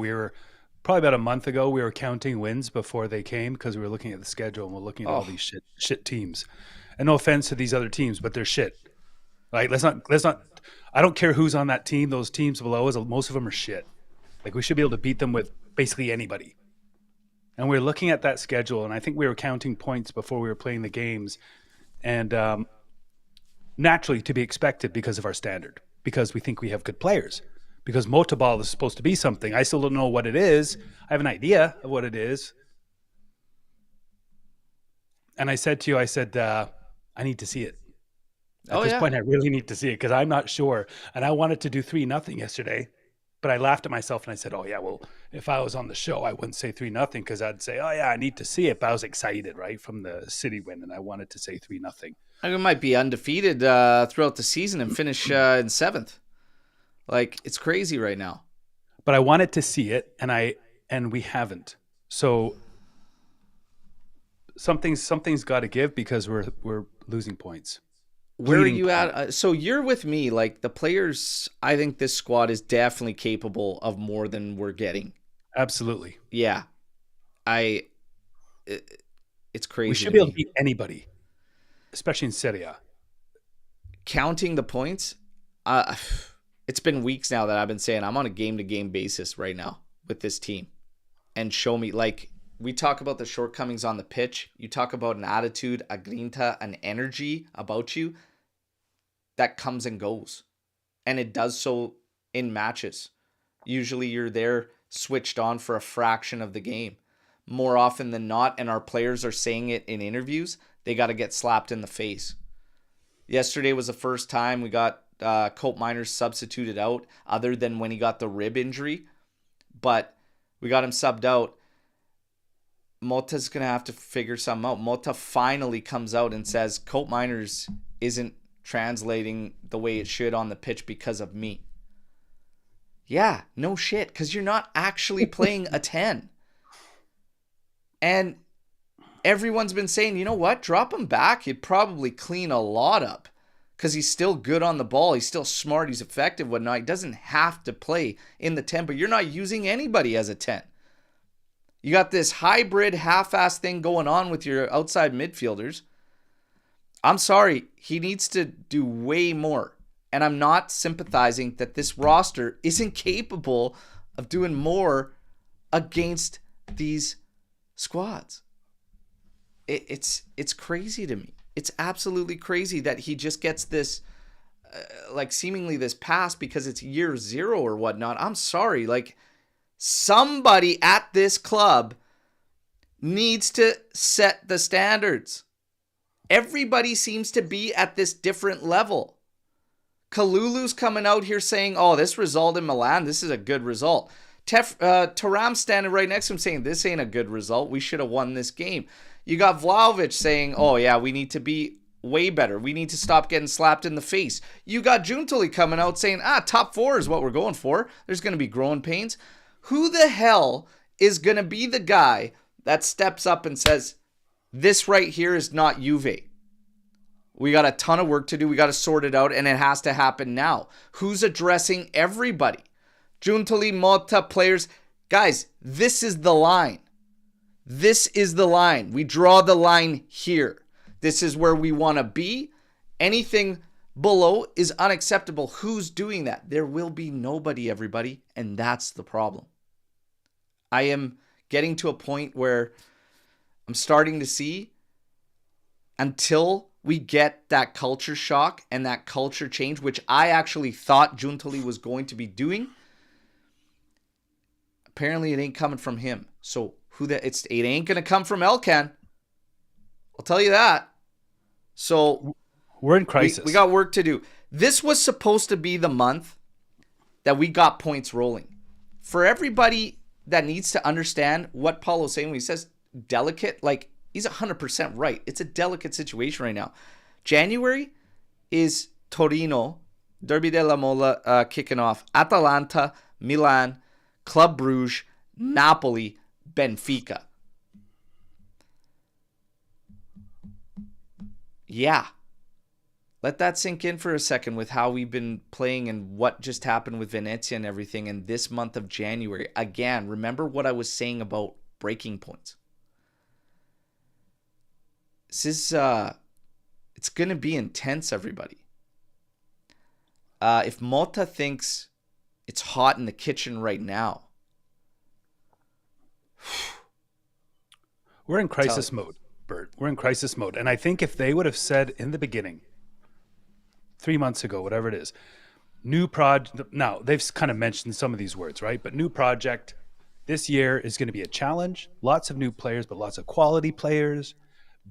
probably about a month ago, we were counting wins before they came because we were looking at the schedule and we're looking at all these shit teams. And no offense to these other teams, but they're shit. Like, let's not. I don't care who's on that team. Those teams below us, most of them are shit. Like, we should be able to beat them with basically anybody. And we were looking at that schedule, and I think we were counting points before we were playing the games. And naturally, to be expected because of our standard, because we think we have good players. Because Mota ball is supposed to be something. I still don't know what it is. I have an idea of what it is. And I said to you, I need to see it. At Oh this yeah. point, I really need to see it because I'm not sure. And I wanted to do 3-0 yesterday, but I laughed at myself and I said, "Oh yeah, well, if I was on the show, I wouldn't say 3-0 because I'd say, oh yeah, I need to see it." But I was excited, right, from the City win, and I wanted to say 3-0. I mean, it might be undefeated throughout the season and finish in seventh. Like, it's crazy right now. But I wanted to see it, and we haven't. So something's got to give because we're losing points, Where are bleeding you points. at? So you're with me. Like, the players, I think this squad is definitely capable of more than we're getting. Absolutely, Yeah. I. It's we crazy should to be able to me. beat anybody, especially in Serie A. Counting the points, uh, it's been weeks now that I've been saying I'm on a game-to-game basis right now with this team. And show me, like, we talk about the shortcomings on the pitch. You talk about an attitude, a grinta, an energy about you that comes and goes. And it does so in matches. Usually you're there switched on for a fraction of the game. More often than not, and our players are saying it in interviews, they got to get slapped in the face. Yesterday was the first time we got Cope Miners substituted out, other than when he got the rib injury. But we got him subbed out. Mota's going to have to figure something out. Mota finally comes out and says, Cope Miners isn't translating the way it should on the pitch because of me. Yeah, no shit, because you're not actually playing a 10. And everyone's been saying, you know what, drop him back. He'd probably clean a lot up because he's still good on the ball. He's still smart. He's effective, whatnot. He doesn't have to play in the 10, but you're not using anybody as a 10. You got this hybrid half-ass thing going on with your outside midfielders. I'm sorry, he needs to do way more. And I'm not sympathizing that this roster isn't capable of doing more against these squads. It's crazy to me. It's absolutely crazy that he just gets this, like, seemingly this pass because it's year zero or whatnot. I'm sorry, like, somebody at this club needs to set the standards. Everybody seems to be at this different level. Kalulu's coming out here saying, oh, this result in Milan, this is a good result. Thuram's standing right next to him saying, this ain't a good result. We should have won this game. You got Vlahovic saying, oh, yeah, we need to be way better. We need to stop getting slapped in the face. You got Giuntoli coming out saying, top 4 is what we're going for. There's going to be growing pains. Who the hell is going to be the guy that steps up and says, this right here is not Juve? We got a ton of work to do. We got to sort it out, and it has to happen now. Who's addressing everybody? Giuntoli, Mota, players. Guys, this is the line. This is the line. We draw the line here. This is where we want to be. Anything below is unacceptable. Who's doing that? There will be nobody, everybody, and that's the problem. I am getting to a point where I'm starting to see, until we get that culture shock and that culture change, which I actually thought Giuntoli was going to be doing, apparently it ain't coming from him. So it ain't going to come from Elkan. I'll tell you that. So we're in crisis. We got work to do. This was supposed to be the month that we got points rolling. For everybody that needs to understand what Paulo's saying when he says delicate, like, he's 100% right. It's a delicate situation right now. January is Torino, Derby della Mola kicking off. Atalanta, Milan, Club Brugge, Napoli, Benfica. Yeah. Let that sink in for a second with how we've been playing and what just happened with Venezia and everything in this month of January. Again, remember what I was saying about breaking points. This is, it's going to be intense, everybody. If Mota thinks it's hot in the kitchen right now, we're in crisis mode, Bert. We're in crisis mode. And I think if they would have said in the beginning, 3 months ago, whatever it is, new project. Now, they've kind of mentioned some of these words, right? But new project. This year is going to be a challenge. Lots of new players, but lots of quality players.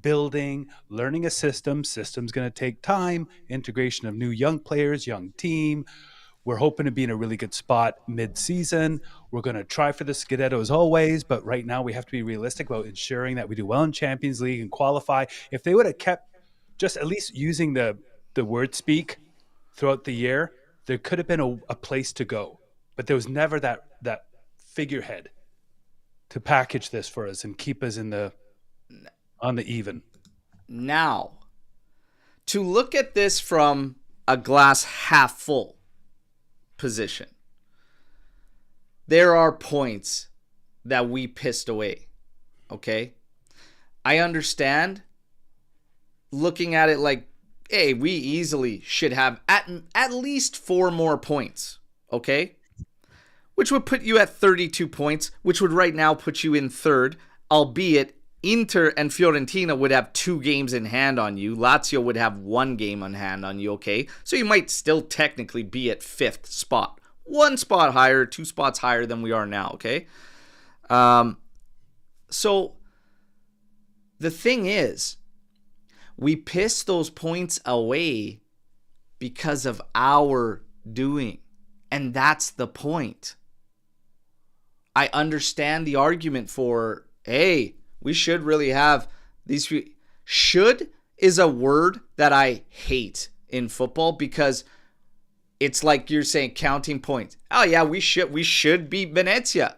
building, learning a system. System's going to take time, integration of new young players, young team. We're hoping to be in a really good spot mid-season. We're going to try for the Scudetto as always, but right now we have to be realistic about ensuring that we do well in Champions League and qualify. If they would have kept just at least using the word speak throughout the year, there could have been a place to go. But there was never that figurehead to package this for us and keep us on the even. Now, to look at this from a glass half full position, there are points that we pissed away. Okay? I understand looking at it like, hey, we easily should have at least 4 more points. Okay? Which would put you at 32 points, which would right now put you in third, albeit Inter and Fiorentina would have 2 games in hand on you. Lazio would have 1 game on hand on you, okay? So you might still technically be at 5th spot. 1 spot higher, 2 spots higher than we are now, okay? So the thing is, we piss those points away because of our doing. And that's the point. I understand the argument for, hey, we should really have these. Should is a word that I hate in football because it's like you're saying counting points. Oh yeah, we should beat Venezia.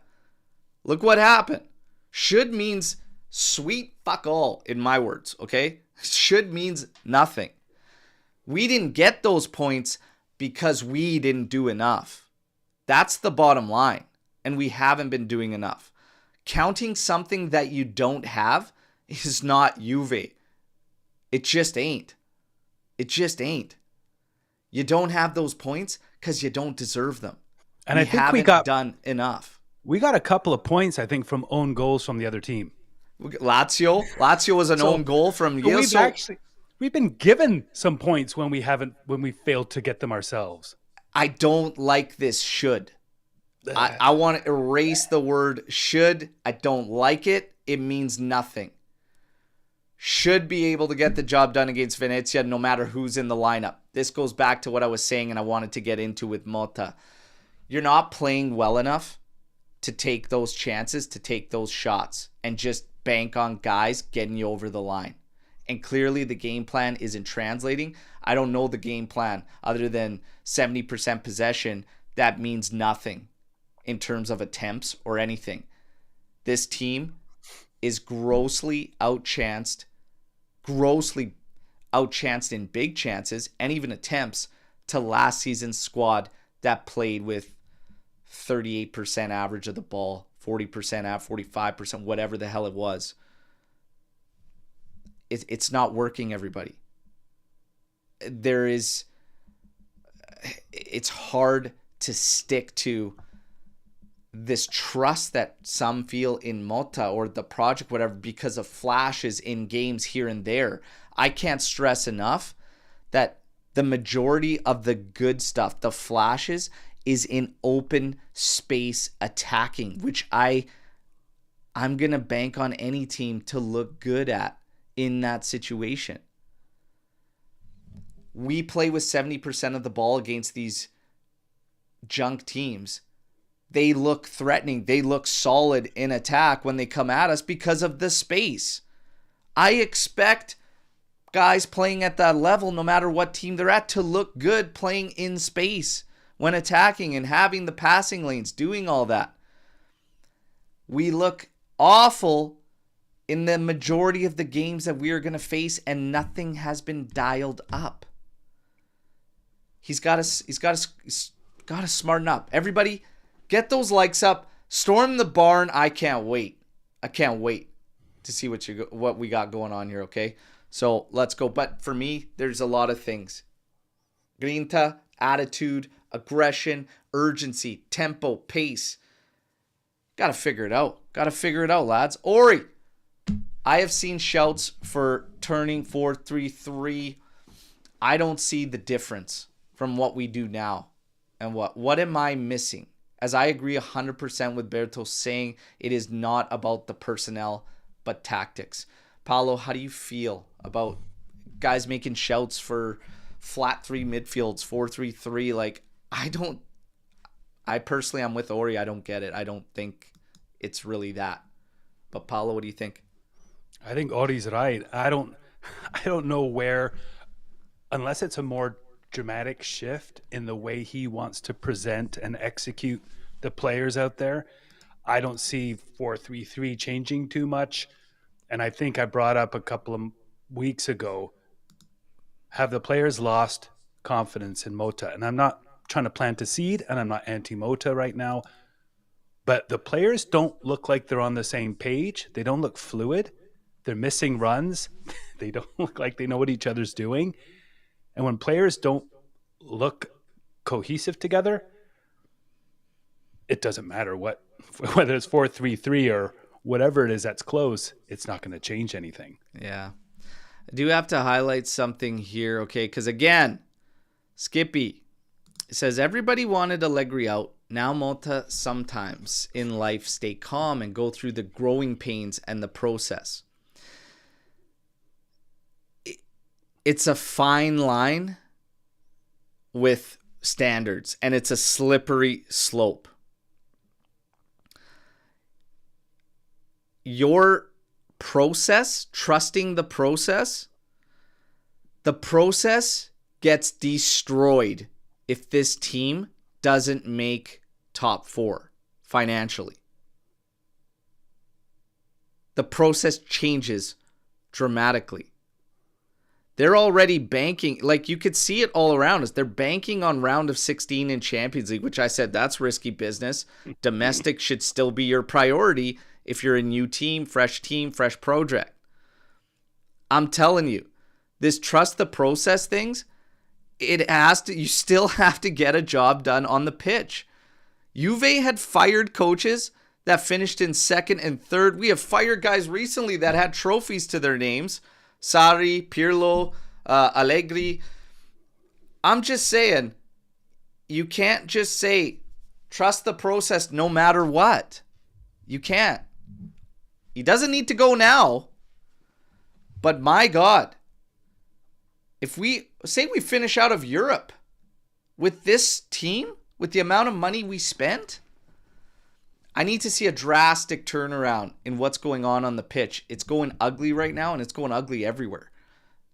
Look what happened. Should means sweet fuck all in my words, okay? Should means nothing. We didn't get those points because we didn't do enough. That's the bottom line. And we haven't been doing enough. Counting something that you don't have is not Juve. It just ain't. It just ain't. You don't have those points because you don't deserve them. And I think we got done enough. We got a couple of points, I think, from own goals from the other team. Lazio was an own goal from Gil. We've been given some points when we failed to get them ourselves. I don't like this should. I want to erase the word should. I don't like it. It means nothing. Should be able to get the job done against Venezia no matter who's in the lineup. This goes back to what I was saying and I wanted to get into with Motta. You're not playing well enough to take those chances, to take those shots, and just bank on guys getting you over the line. And clearly the game plan isn't translating. I don't know the game plan other than 70% possession. That means nothing in terms of attempts or anything. This team is grossly outchanced in big chances and even attempts to last season's squad that played with 38% average of the ball, 40%, 45%, whatever the hell it was. It's not working, everybody. It's hard to stick to this trust that some feel in Motta or the project, whatever, because of flashes in games here and there. I can't stress enough that the majority of the good stuff, the flashes, is in open space attacking, which I'm going to bank on any team to look good at in that situation. We play with 70% of the ball against these junk teams. They look threatening. They look solid in attack when they come at us because of the space. I expect guys playing at that level, no matter what team they're at, to look good playing in space when attacking and having the passing lanes, doing all that. We look awful in the majority of the games that we are going to face, and nothing has been dialed up. He's got to smarten up. Everybody, get those likes up. Storm the barn. I can't wait. I can't wait to see what we got going on here, okay? So let's go. But for me, there's a lot of things. Grinta, attitude, aggression, urgency, tempo, pace. Got to figure it out. Got to figure it out, lads. Ori, I have seen shouts for turning 4-3-3. I don't see the difference from what we do now. And what am I missing? As I agree 100% with Berto saying it is not about the personnel, but tactics. Paulo, how do you feel about guys making shouts for flat three midfields, 4-3-3? Like, I personally, I'm with Ori. I don't get it. I don't think it's really that. But Paulo, what do you think? I think Ori's right. I don't know where, unless it's a more dramatic shift in the way he wants to present and execute the players out there. I don't see 4-3-3 changing too much. And I think I brought up a couple of weeks ago, have the players lost confidence in Mota? And I'm not trying to plant a seed, and I'm not anti-Mota right now, but the players don't look like they're on the same page. They don't look fluid. They're missing runs. They don't look like they know what each other's doing. And when players don't look cohesive together, it doesn't matter whether it's 4-3-3 or whatever it is that's close, it's not going to change anything. Yeah. I do have to highlight something here, okay? Because again, Skippy says, everybody wanted Allegri out. Now Mota sometimes in life stay calm and go through the growing pains and the process. It's a fine line with standards, and it's a slippery slope. Your process, trusting the process gets destroyed if this team doesn't make top four financially. The process changes dramatically. They're already banking, like you could see it all around us. They're banking on round of 16 in Champions League, which I said that's risky business. Domestic should still be your priority if you're a new team, fresh project. I'm telling you, this trust the process things, you still have to get a job done on the pitch. Juve had fired coaches that finished in second and third. We have fired guys recently that had trophies to their names. Sarri, Pirlo, Allegri. I'm just saying, you can't just say, trust the process no matter what. You can't. He doesn't need to go now. But my God, if we finish out of Europe with this team, with the amount of money we spent, I need to see a drastic turnaround in what's going on the pitch. It's going ugly right now, and it's going ugly everywhere.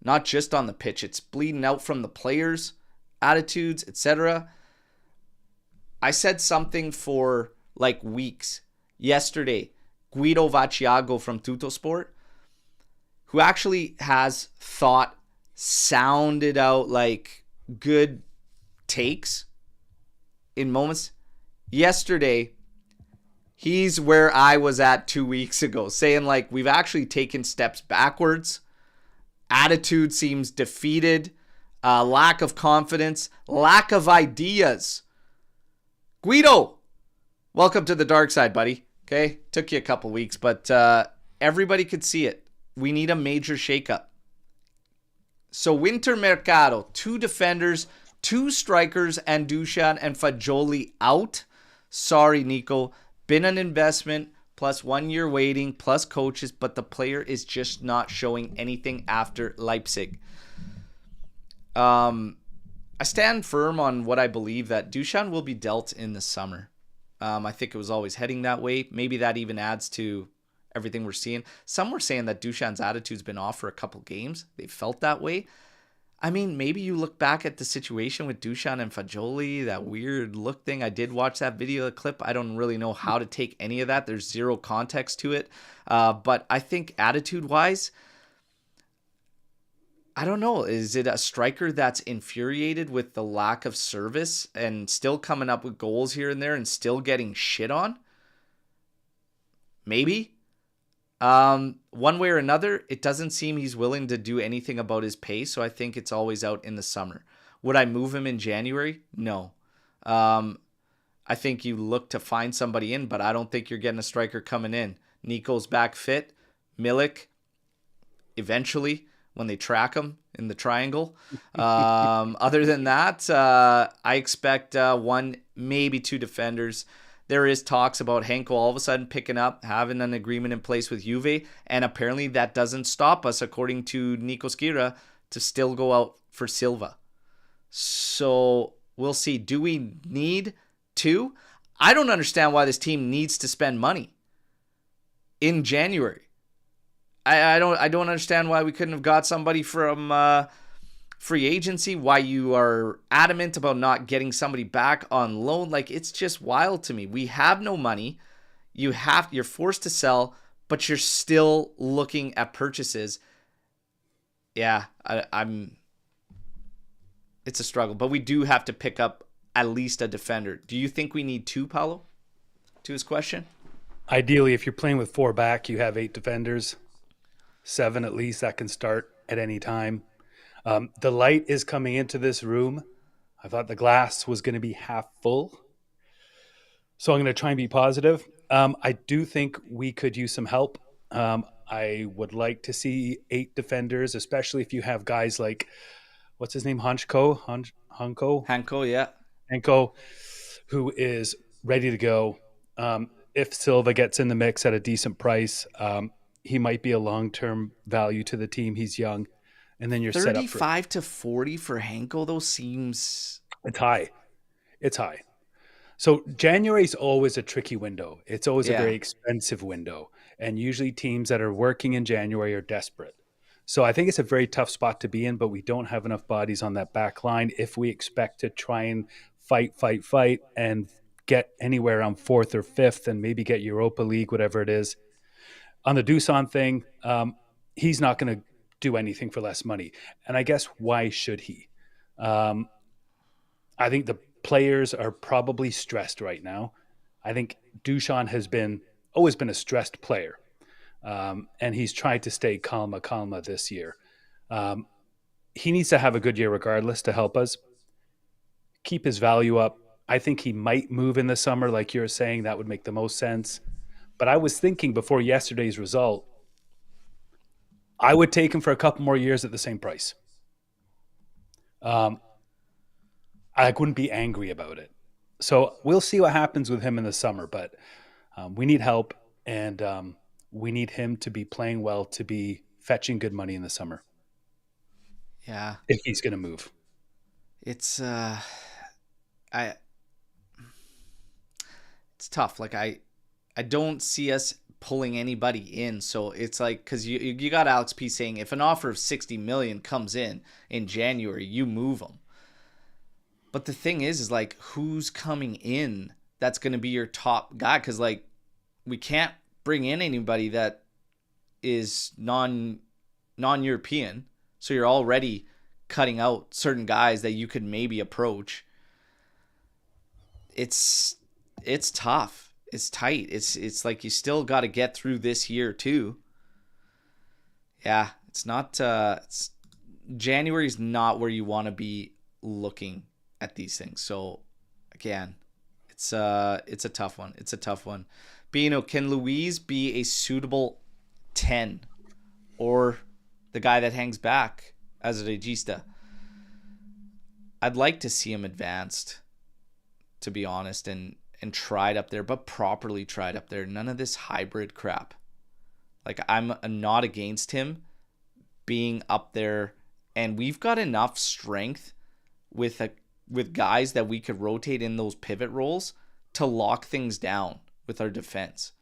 Not just on the pitch. It's bleeding out from the players, attitudes, etc. I said something for like weeks. Yesterday, Guido Vacciago from Tuttosport, who actually has sounded out like good takes in moments. Yesterday, he's where I was at 2 weeks ago, saying like we've actually taken steps backwards. Attitude seems defeated. Lack of confidence. Lack of ideas. Guido, welcome to the dark side, buddy. Okay? Took you a couple weeks, but everybody could see it. We need a major shakeup. So winter mercado, 2 defenders, 2 strikers, and Dusan and Fagioli out. Sorry, Nico. Been an investment, plus 1 year waiting, plus coaches, but the player is just not showing anything after Leipzig. I stand firm on what I believe, that Dusan will be dealt in the summer. I think it was always heading that way. Maybe that even adds to everything we're seeing. Some were saying that Dusan's attitude's been off for a couple games. They felt that way. I mean, maybe you look back at the situation with Dusan and Fagioli, that weird look thing. I did watch that video clip. I don't really know how to take any of that. There's zero context to it. But I think attitude-wise, I don't know. Is it a striker that's infuriated with the lack of service and still coming up with goals here and there and still getting shit on? Maybe. One way or another, it doesn't seem he's willing to do anything about his pay, so I think it's always out in the summer. Would I move him in January? No. I think you look to find somebody in, but I don't think you're getting a striker coming in. Nico's back fit. Milik, eventually, when they track him in the triangle. Other than that, I expect 1, maybe 2 defenders. there is talks about Henko all of a sudden picking up, having an agreement in place with Juve, and apparently that doesn't stop us, according to Nico Skira, to still go out for Silva. So we'll see. Do we need to? I don't understand why this team needs to spend money in January. I don't understand why we couldn't have got somebody from free agency, why you are adamant about not getting somebody back on loan. Like, it's just wild to me. We have no money. You're forced to sell, but you're still looking at purchases. Yeah, it's a struggle, but we do have to pick up at least a defender. Do you think we need two, Paulo? To his question? Ideally, if you're playing with 4 back, you have 8 defenders, 7 at least that can start at any time. The light is coming into this room. I thought the glass was going to be half full, so I'm going to try and be positive. I do think we could use some help. I would like to see 8 defenders, especially if you have guys like, what's his name, Hanko, yeah. Hanko, who is ready to go. If Silva gets in the mix at a decent price, he might be a long-term value to the team. He's young. And then you're set up for 35 to 40 for Henko, though, seems... It's high. It's high. So January is always a tricky window. It's always a very expensive window. And usually teams that are working in January are desperate. So I think it's a very tough spot to be in, but we don't have enough bodies on that back line if we expect to try and fight, and get anywhere around 4th or 5th and maybe get Europa League, whatever it is. On the Dusan thing, he's not going to do anything for less money. And I guess why should he? I think the players are probably stressed right now. I think Dusan has always been a stressed player. And he's tried to stay calma this year. He needs to have a good year regardless to help us. Keep his value up. I think he might move in the summer, like you're saying. That would make the most sense. But I was thinking before yesterday's result, I would take him for a couple more years at the same price. I wouldn't be angry about it. So we'll see what happens with him in the summer. But we need help, and we need him to be playing well, to be fetching good money in the summer. Yeah. If he's going to move. It's it's tough. Like, I don't see us pulling anybody in. So it's like, because you got Alex P saying if an offer of 60 million comes in January, you move them. But the thing is like, who's coming in that's going to be your top guy? Because, like, we can't bring in anybody that is non-European. So you're already cutting out certain guys that you could maybe approach. It's tough. It's tight. It's like you still got to get through this year too. Yeah, it's not. January's not where you want to be looking at these things. So again, it's a tough one. It's a tough one. Bino, can Luis be a suitable 10 or the guy that hangs back as a regista? I'd like to see him advanced, to be honest, and tried up there, but properly tried up there. None of this hybrid crap. Like, I'm not against him being up there, and we've got enough strength with guys that we could rotate in those pivot roles to lock things down with our defense,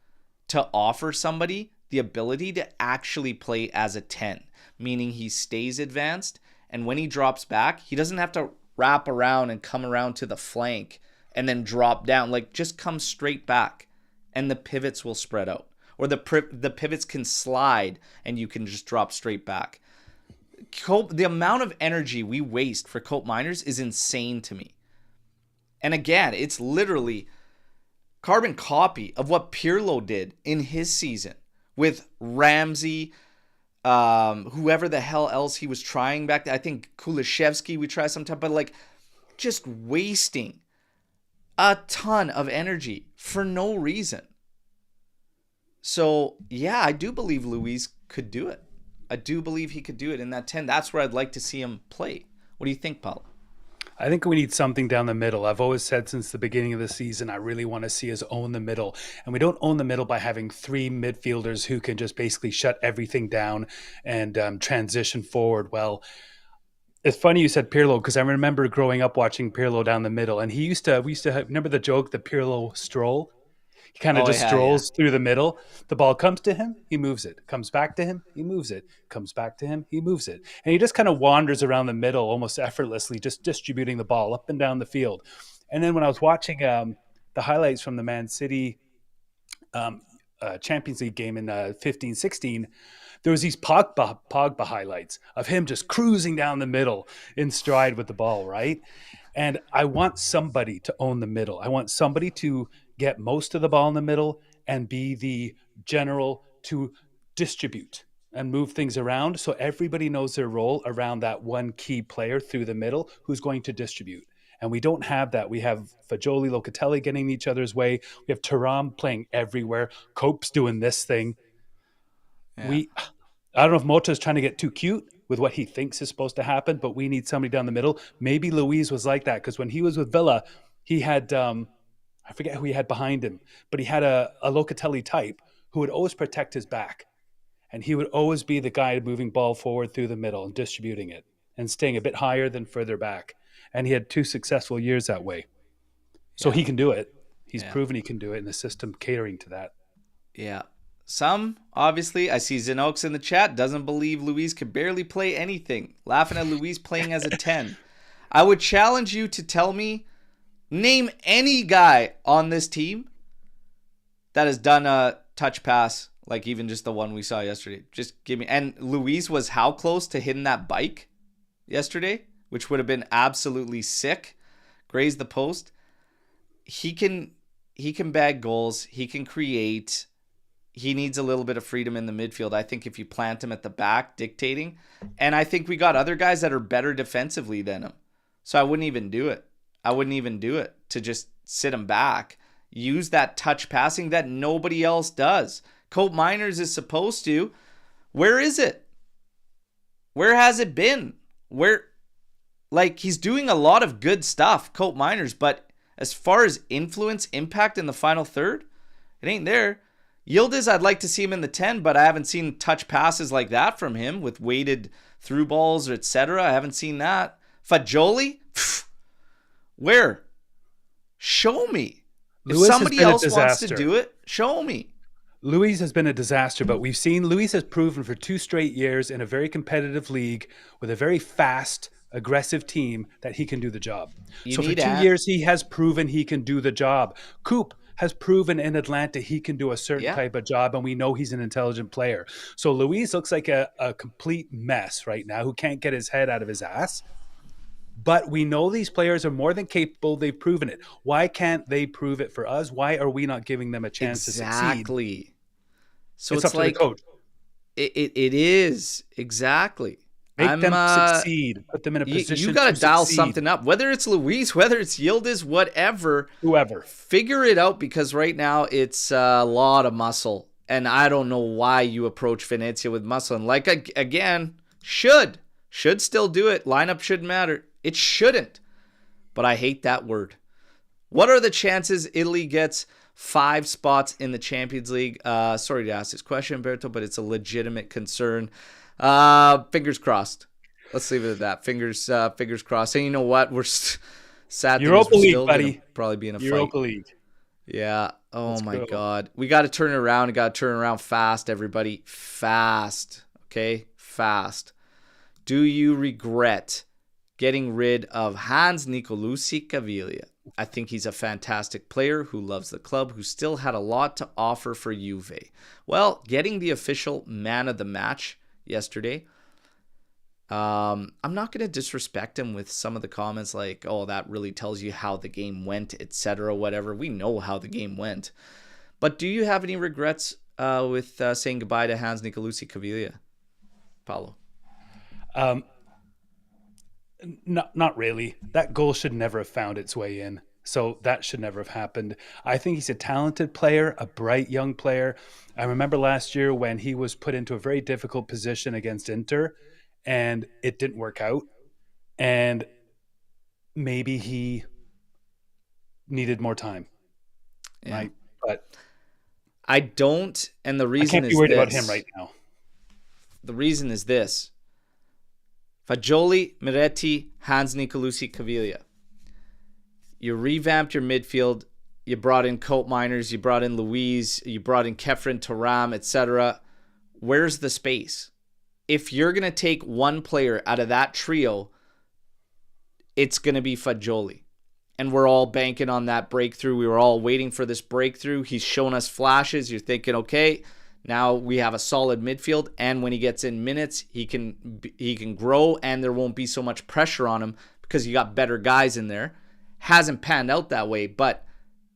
to offer somebody the ability to actually play as a 10, meaning he stays advanced, and when he drops back, he doesn't have to wrap around and come around to the flank and then drop down. Like, just come straight back and the pivots will spread out, or the pivots can slide and you can just drop straight back. The amount of energy we waste for Cope Miners is insane to me. And again, it's literally carbon copy of what Pirlo did in his season with Ramsey, whoever the hell else he was trying back then. I think Kulishevsky we try sometime, but like, just wasting a ton of energy for no reason. So yeah, I do believe Luis could do it. I do believe he could do it in that 10. That's where I'd like to see him play. What do you think, Paul? I think we need something down the middle. I've always said since the beginning of the season, I really want to see us own the middle. And we don't own the middle by having three midfielders who can just basically shut everything down and transition forward. Well, it's funny you said Pirlo because I remember growing up watching Pirlo down the middle. And we used to remember the joke, the Pirlo stroll? He kind of Oh just yeah, yeah, strolls through the middle. The ball comes to him, he moves it. Comes back to him, he moves it. Comes back to him, he moves it. And he just kind of wanders around the middle almost effortlessly, just distributing the ball up and down the field. And then when I was watching the highlights from the Man City um, Champions League game in 15-16, there was these Pogba highlights of him just cruising down the middle in stride with the ball, right? And I want somebody to own the middle. I want somebody to get most of the ball in the middle and be the general to distribute and move things around so everybody knows their role around that one key player through the middle who's going to distribute. And we don't have that. We have Fajoli, Locatelli getting in each other's way. We have Thuram playing everywhere. Cope's doing this thing. yeah, I don't know if Mota's trying to get too cute with what he thinks is supposed to happen, but we need somebody down the middle. Maybe Luis was like that because when he was with Villa, he had I forget who he had behind him, but he had a Locatelli type who would always protect his back, and he would always be the guy moving ball forward through the middle and distributing it and staying a bit higher than further back. And he had 2 successful years that way, so yeah, he can do it. He's yeah, proven he can do it, and the system catering to that. yeah. Some, obviously, I see Zenox in the chat, doesn't believe Luis could barely play anything. Laughing at Luis playing as a 10. I would challenge you to tell me, name any guy on this team that has done a touch pass, like even just the one we saw yesterday. Just give me. And Luis was how close to hitting that bike yesterday, which would have been absolutely sick. Grazed the post. He can bag goals. He can create. He needs a little bit of freedom in the midfield. I think if you plant him at the back, dictating. And I think we got other guys that are better defensively than him. So I wouldn't even do it. I wouldn't even do it to just sit him back. Use that touch passing that nobody else does. Cope Miners is supposed to. Where is it? Where has it been? Like, he's doing a lot of good stuff, Cope Miners, but as far as influence, impact in the final third, it ain't there. Yildiz, I'd like to see him in the 10, but I haven't seen touch passes like that from him with weighted through balls, etc. I haven't seen that. Fajoli? Where? Show me. If Luis has somebody been a else wants to disaster. do it, show me. Luis has been a disaster, but we've seen Luis has proven for 2 straight years in a very competitive league with a very fast, aggressive team that he can do the job. You So for need 2 years, he has proven he can do the job. Coop has proven in Atlanta he can do a certain Yeah. type of job, and we know he's an intelligent player. So Luis looks like a complete mess right now who can't get his head out of his ass. But we know these players are more than capable. They've proven it. Why can't they prove it for us? Why are we not giving them a chance to succeed? Exactly. So It's it's up to the like coach. it is exactly. Make them succeed. Put them in a You position got to to dial succeed. something up, whether it's Luis, whether it's Yildiz, whatever. Whoever. Figure it out, because right now it's a lot of muscle, and I don't know why you approach Venezia with muscle. And like, again, should still do it. Lineup shouldn't matter. It shouldn't, but I hate that word. What are the chances Italy gets 5 spots in the Champions League? Sorry to ask this question, Alberto, but it's a legitimate concern. Fingers crossed. Let's leave it at that. Fingers crossed. And you know what? We're sad. Europa We're League, still buddy. gonna probably be in a Europa fight. League. Yeah. Oh Let's my go. God. We got to turn it around. We got to turn it around fast, everybody. Fast. Okay? Fast. Do you regret getting rid of Hans Nicolucci Caviglia? I think he's a fantastic player who loves the club, who still had a lot to offer for Juve. Well, getting the official man of the match yesterday, I'm not going to disrespect him with some of the comments like, oh, that really tells you how the game went, etc., whatever. We know how the game went. But do you have any regrets with saying goodbye to Hans Nicolucci Caviglia, Paulo? Not really. That goal should never have found its way in. So that should never have happened. I think he's a talented player, a bright young player. I remember last year when he was put into a very difficult position against Inter and it didn't work out. And maybe he needed more time, right? But I don't, and the I reason can't be is worried about this. him right now. The reason is this. Fagioli, Miretti, Hans Nicolucci, Caviglia. You revamped your midfield. You brought in Coat Miners. You brought in Luiz. You brought in Kefren, Thuram, etc. Where's the space? If you're going to take one player out of that trio, it's going to be Fagioli. And we're all banking on that breakthrough. We were all waiting for this breakthrough. He's shown us flashes. You're thinking, okay, now we have a solid midfield. And when he gets in minutes, he can grow and there won't be so much pressure on him because you got better guys in there. Hasn't panned out that way, but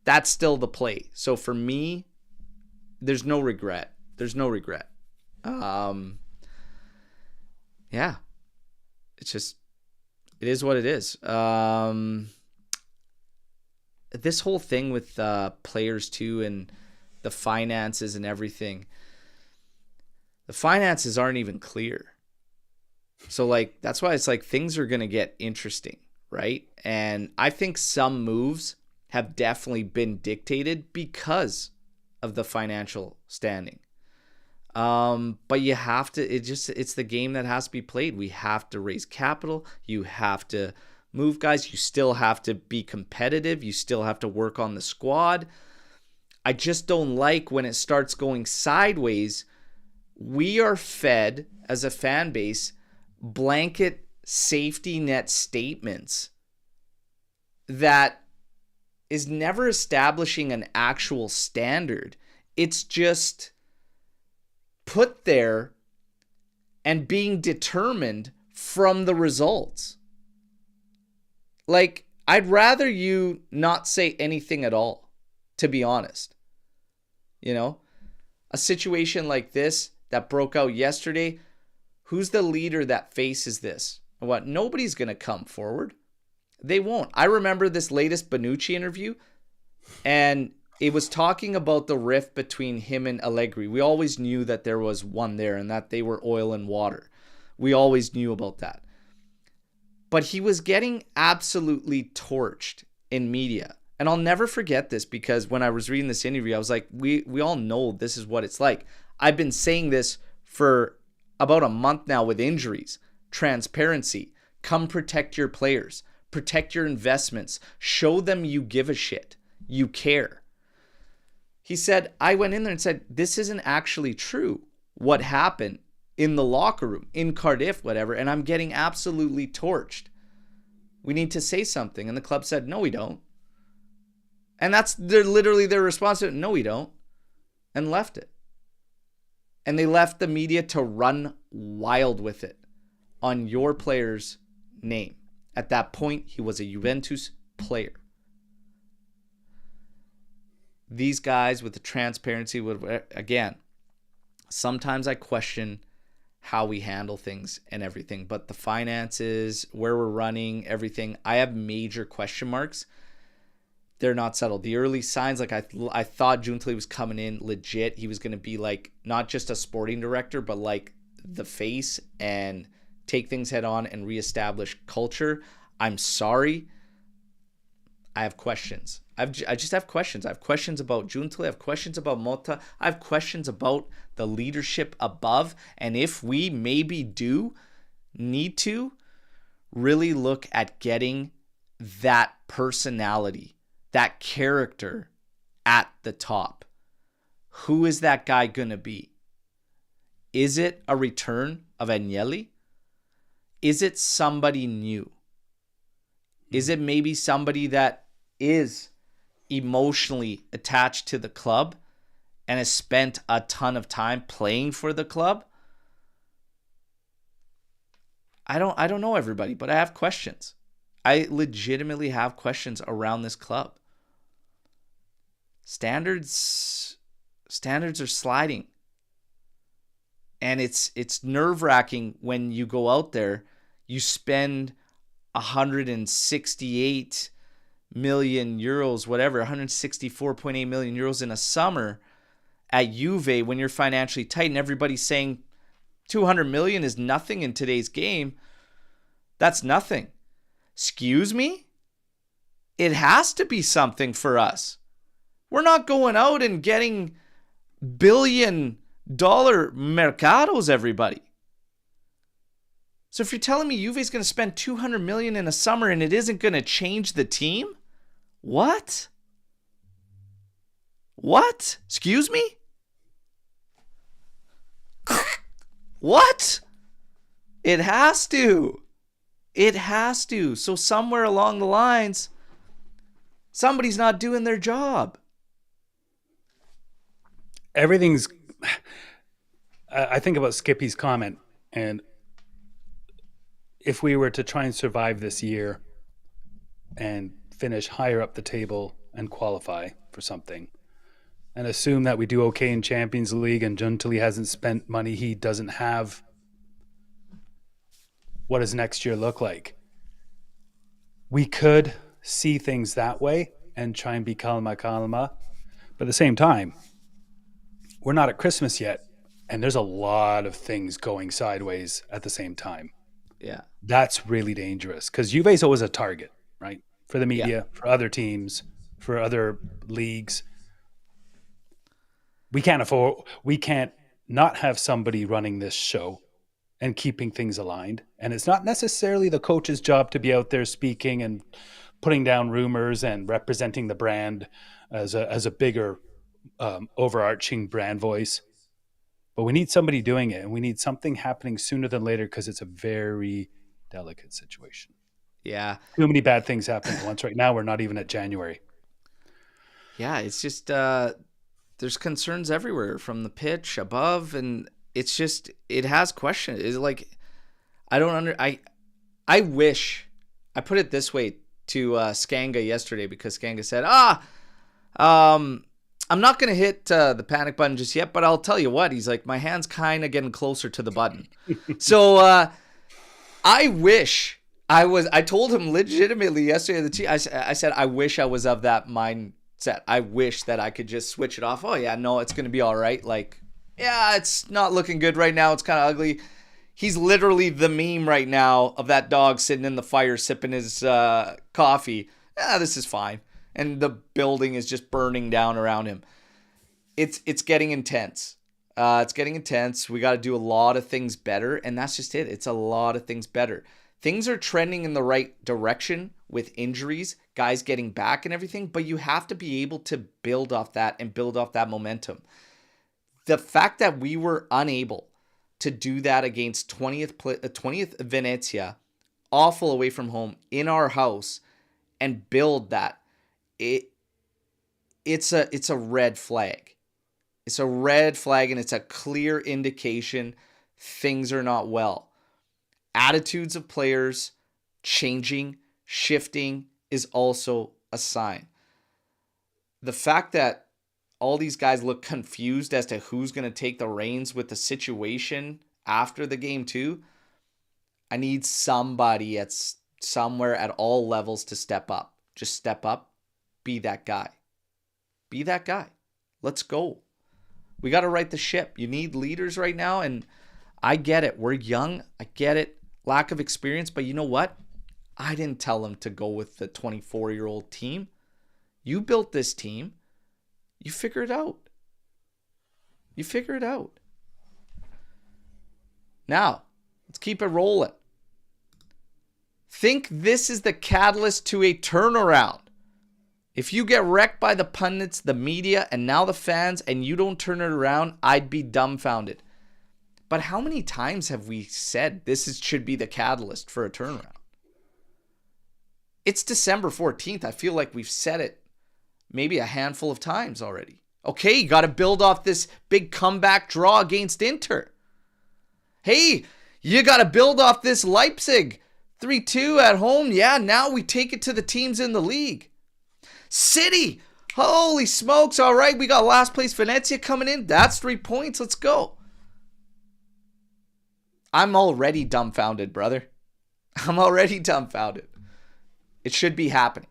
that's still the play. So for me, there's no regret. There's no regret. Yeah. It's just, it is what it is. This whole thing with players too and the finances and everything, the finances aren't even clear. So like, that's why it's like things are going to get interesting, right? And I think some moves have definitely been dictated because of the financial standing. But you have to, it's the game that has to be played. We have to raise capital. You have to move guys. You still have to be competitive. You still have to work on the squad. I just don't like when it starts going sideways. We are fed as a fan base blanket safety net statements that is never establishing an actual standard. It's just put there and being determined from the results. Like, I'd rather you not say anything at all, to be honest. You know, a situation like this that broke out yesterday, who's the leader that faces this? What? Nobody's going to come forward. They won't. I remember this latest Bonucci interview, and it was talking about the rift between him and Allegri. We always knew that there was one there and that they were oil and water. We always knew about that. But he was getting absolutely torched in media. And I'll never forget this because when I was reading this interview, I was like, we all know this is what it's like. I've been saying this for about a month now with injuries. Transparency. Come protect your players. Protect your investments. Show them you give a shit. You care. He said, I went in there and said, this isn't actually true. What happened in the locker room, in Cardiff, whatever, and I'm getting absolutely torched. We need to say something. And the club said, no, we don't. And that's literally their response to it. No, we don't. And left it. And they left the media to run wild with it on your player's name. At that point, he was a Juventus player. These guys with the transparency would, again, sometimes I question how we handle things and everything, but the finances, where we're running, everything, I have major question marks. They're not settled. The early signs, like I thought Giuntoli was coming in legit. He was going to be like not just a sporting director, but like the face and take things head on and reestablish culture. I'm sorry. I have questions. I just have questions. I have questions about Giuntoli. I have questions about Motta. I have questions about the leadership above. And if we maybe do need to really look at getting that personality, that character at the top. Who is that guy going to be? Is it a return of Agnelli? Is it somebody new? Is it maybe somebody that is emotionally attached to the club and has spent a ton of time playing for the club? I don't know everybody, but I have questions. I legitimately have questions around this club. Standards are sliding. And it's nerve-wracking when you go out there, you spend 168 million euros, whatever, 164.8 million euros in a summer at Juve when you're financially tight and everybody's saying 200 million is nothing in today's game. That's nothing. Excuse me? it has to be something for us. We're not going out and getting billion-dollar mercados, everybody. So if you're telling me Juve's going to spend $200 million in a summer and it isn't going to change the team, what? What? Excuse me? What? It has to. It has to. So somewhere along the lines, somebody's not doing their job. Everything's... I think about Skippy's comment, and if we were to try and survive this year and finish higher up the table and qualify for something, and assume that we do okay in Champions League and Giuntoli hasn't spent money he doesn't have, what does next year look like? We could see things that way and try and be calma. But at the same time, we're not at Christmas yet, and there's a lot of things going sideways at the same time. Yeah. That's really dangerous because Juve's always a target, right? For the media, for other teams, for other leagues. We can't not have somebody running this show and keeping things aligned. And it's not necessarily the coach's job to be out there speaking and putting down rumors and representing the brand as a bigger overarching brand voice. But we need somebody doing it, and we need something happening sooner than later because it's a very delicate situation. Yeah. Too many bad things happening at once right now. We're not even at January. Yeah, it's just there's concerns everywhere from the pitch above, and it's just it has questions. It's like I wish I put it this way to Skanga yesterday because Skanga said, I'm not going to hit the panic button just yet, but I'll tell you what. He's like, my hand's kind of getting closer to the button. So I wish I told him legitimately yesterday, I said, I wish I was of that mindset. I wish that I could just switch it off. Oh, yeah, no, it's going to be all right. Like, yeah, it's not looking good right now. It's kind of ugly. He's literally the meme right now of that dog sitting in the fire sipping his coffee. Yeah, this is fine. And the building is just burning down around him. It's getting intense. It's getting intense. We got to do a lot of things better, and that's just it. It's a lot of things better. Things are trending in the right direction with injuries, guys getting back and everything, but you have to be able to build off that and build off that momentum. The fact that we were unable to do that against 20th Venezia, awful away from home, in our house, and build that, it's a red flag. It's a red flag, and it's a clear indication things are not well. Attitudes of players changing, shifting is also a sign. The fact that all these guys look confused as to who's going to take the reins with the situation after the game too, I need somebody somewhere at all levels to step up. Just step up. Be that guy. Be that guy. Let's go. We got to right the ship. You need leaders right now, and I get it. We're young. I get it. Lack of experience, but you know what? I didn't tell them to go with the 24-year-old team. You built this team. You figure it out. You figure it out. Now, let's keep it rolling. Think this is the catalyst to a turnaround. If you get wrecked by the pundits, the media, and now the fans, and you don't turn it around, I'd be dumbfounded. But how many times have we said should be the catalyst for a turnaround? It's December 14th. I feel like we've said it maybe a handful of times already. Okay, you got to build off this big comeback draw against Inter. Hey, you got to build off this Leipzig 3-2 at home. Yeah, now we take it to the teams in the league. City, holy smokes. All right, we got last place Venezia coming in. That's 3 points. Let's go. I'm already dumbfounded, brother. I'm already dumbfounded. It should be happening.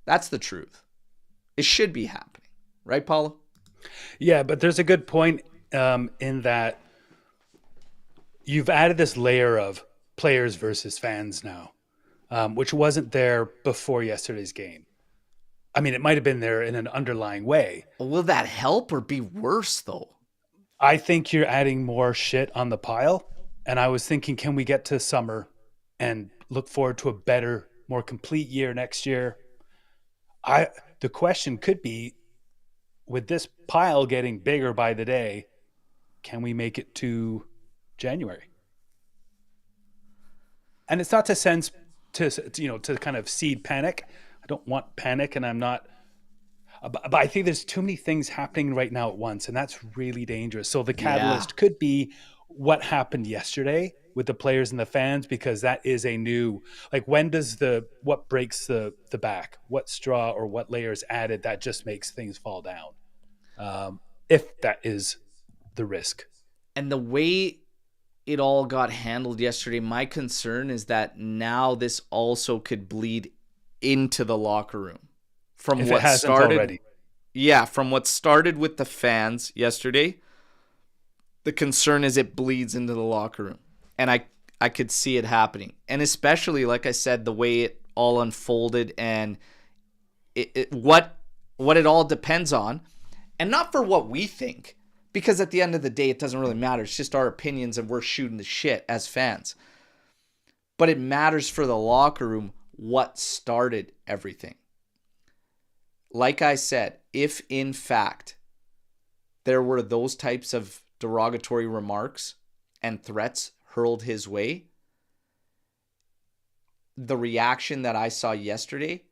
That's the truth. It should be happening. Right, Paulo? Yeah, but there's a good point in that you've added this layer of players versus fans now, which wasn't there before yesterday's game. I mean, it might have been there in an underlying way. Will that help or be worse though? I think you're adding more shit on the pile. And I was thinking, can we get to summer and look forward to a better, more complete year next year? The question could be, with this pile getting bigger by the day, can we make it to January? And it's not to sense to kind of seed panic. I don't want panic, and I'm not. But I think there's too many things happening right now at once, and that's really dangerous. So the Yeah. catalyst could be what happened yesterday with the players and the fans, because that is a new, like, when does what breaks the back? What straw or what layer is added that just makes things fall down? If that is the risk. And the way it all got handled yesterday, my concern is that now this also could bleed into the locker room. From If it what hasn't started, already. yeah, from what started with the fans yesterday, the concern is it bleeds into the locker room. And I could see it happening. And especially, like I said, the way it all unfolded and what it all depends on, and not for what we think, because at the end of the day, it doesn't really matter. It's just our opinions and we're shooting the shit as fans. But it matters for the locker room what started everything. Like I said, if in fact there were those types of derogatory remarks and threats hurled his way, the reaction that I saw yesterday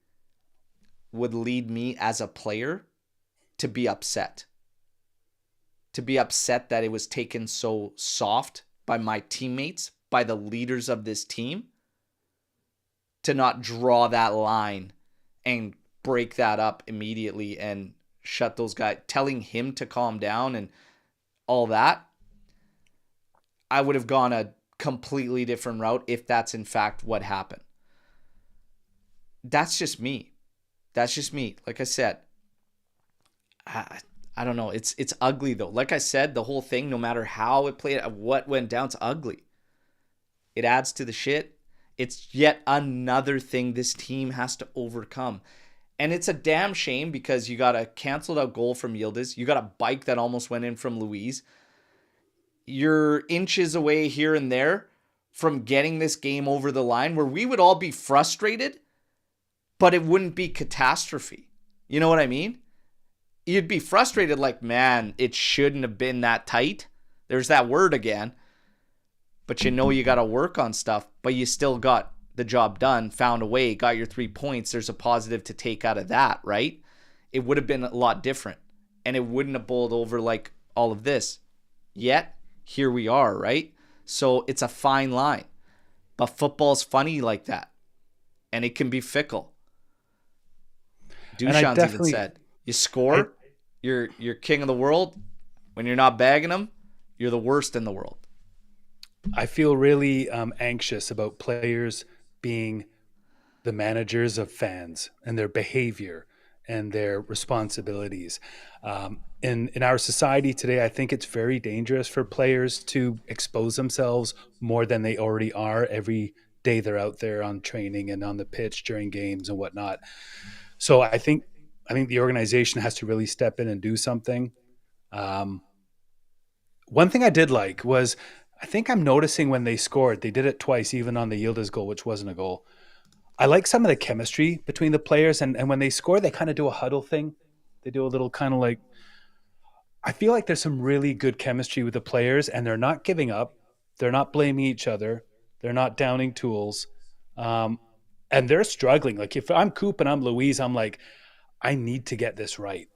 would lead me as a player to be upset. To be upset that it was taken so soft by my teammates, by the leaders of this team, to not draw that line and break that up immediately and shut those guys, telling him to calm down and all that. I would have gone a completely different route if that's in fact what happened. That's just me. That's just me. Like I said, I don't know. It's ugly though. Like I said, the whole thing, no matter how it played, what went down, it's ugly. It adds to the shit. It's yet another thing this team has to overcome. And it's a damn shame because you got a canceled out goal from Yildiz. You got a bike that almost went in from Luis. You're inches away here and there from getting this game over the line where we would all be frustrated, but it wouldn't be catastrophe. You know what I mean? You'd be frustrated like, man, it shouldn't have been that tight. There's that word again. But you know you got to work on stuff, but you still got the job done, found a way, got your 3 points. There's a positive to take out of that, right? It would have been a lot different, and it wouldn't have bowled over like all of this. Yet, here we are, right? So it's a fine line. But football's funny like that, and it can be fickle. Dushan's even said, you score, you're king of the world. When you're not bagging them, you're the worst in the world. I feel really anxious about players being the managers of fans and their behavior and their responsibilities. In our society today, I think it's very dangerous for players to expose themselves more than they already are every day they're out there on training and on the pitch during games and whatnot. So I think the organization has to really step in and do something. One thing I did like was, I think I'm noticing when they scored, they did it twice, even on the Yildiz goal, which wasn't a goal. I like some of the chemistry between the players, and when they score, they kind of do a huddle thing. They do a little kind of like, I feel like there's some really good chemistry with the players, and they're not giving up. They're not blaming each other. They're not downing tools. And they're struggling. Like, if I'm Coop and I'm Louise, I'm like, I need to get this right.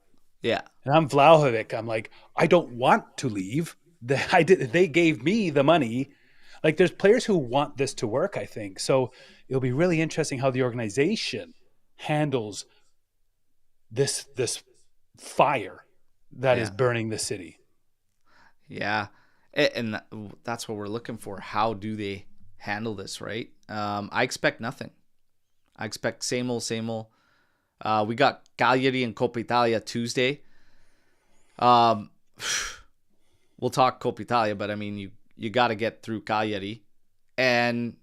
Yeah. And I'm Vlahovic. I'm like, I don't want to leave. They gave me the money. Like, there's players who want this to work, I think. So it'll be really interesting how the organization handles this fire that is burning the city. Yeah. And that's what we're looking for. How do they handle this, right? I expect nothing. I expect same old, same old. We got Cagliari and Coppa Italia Tuesday. We'll talk Coppa Italia, but I mean, you got to get through Cagliari. And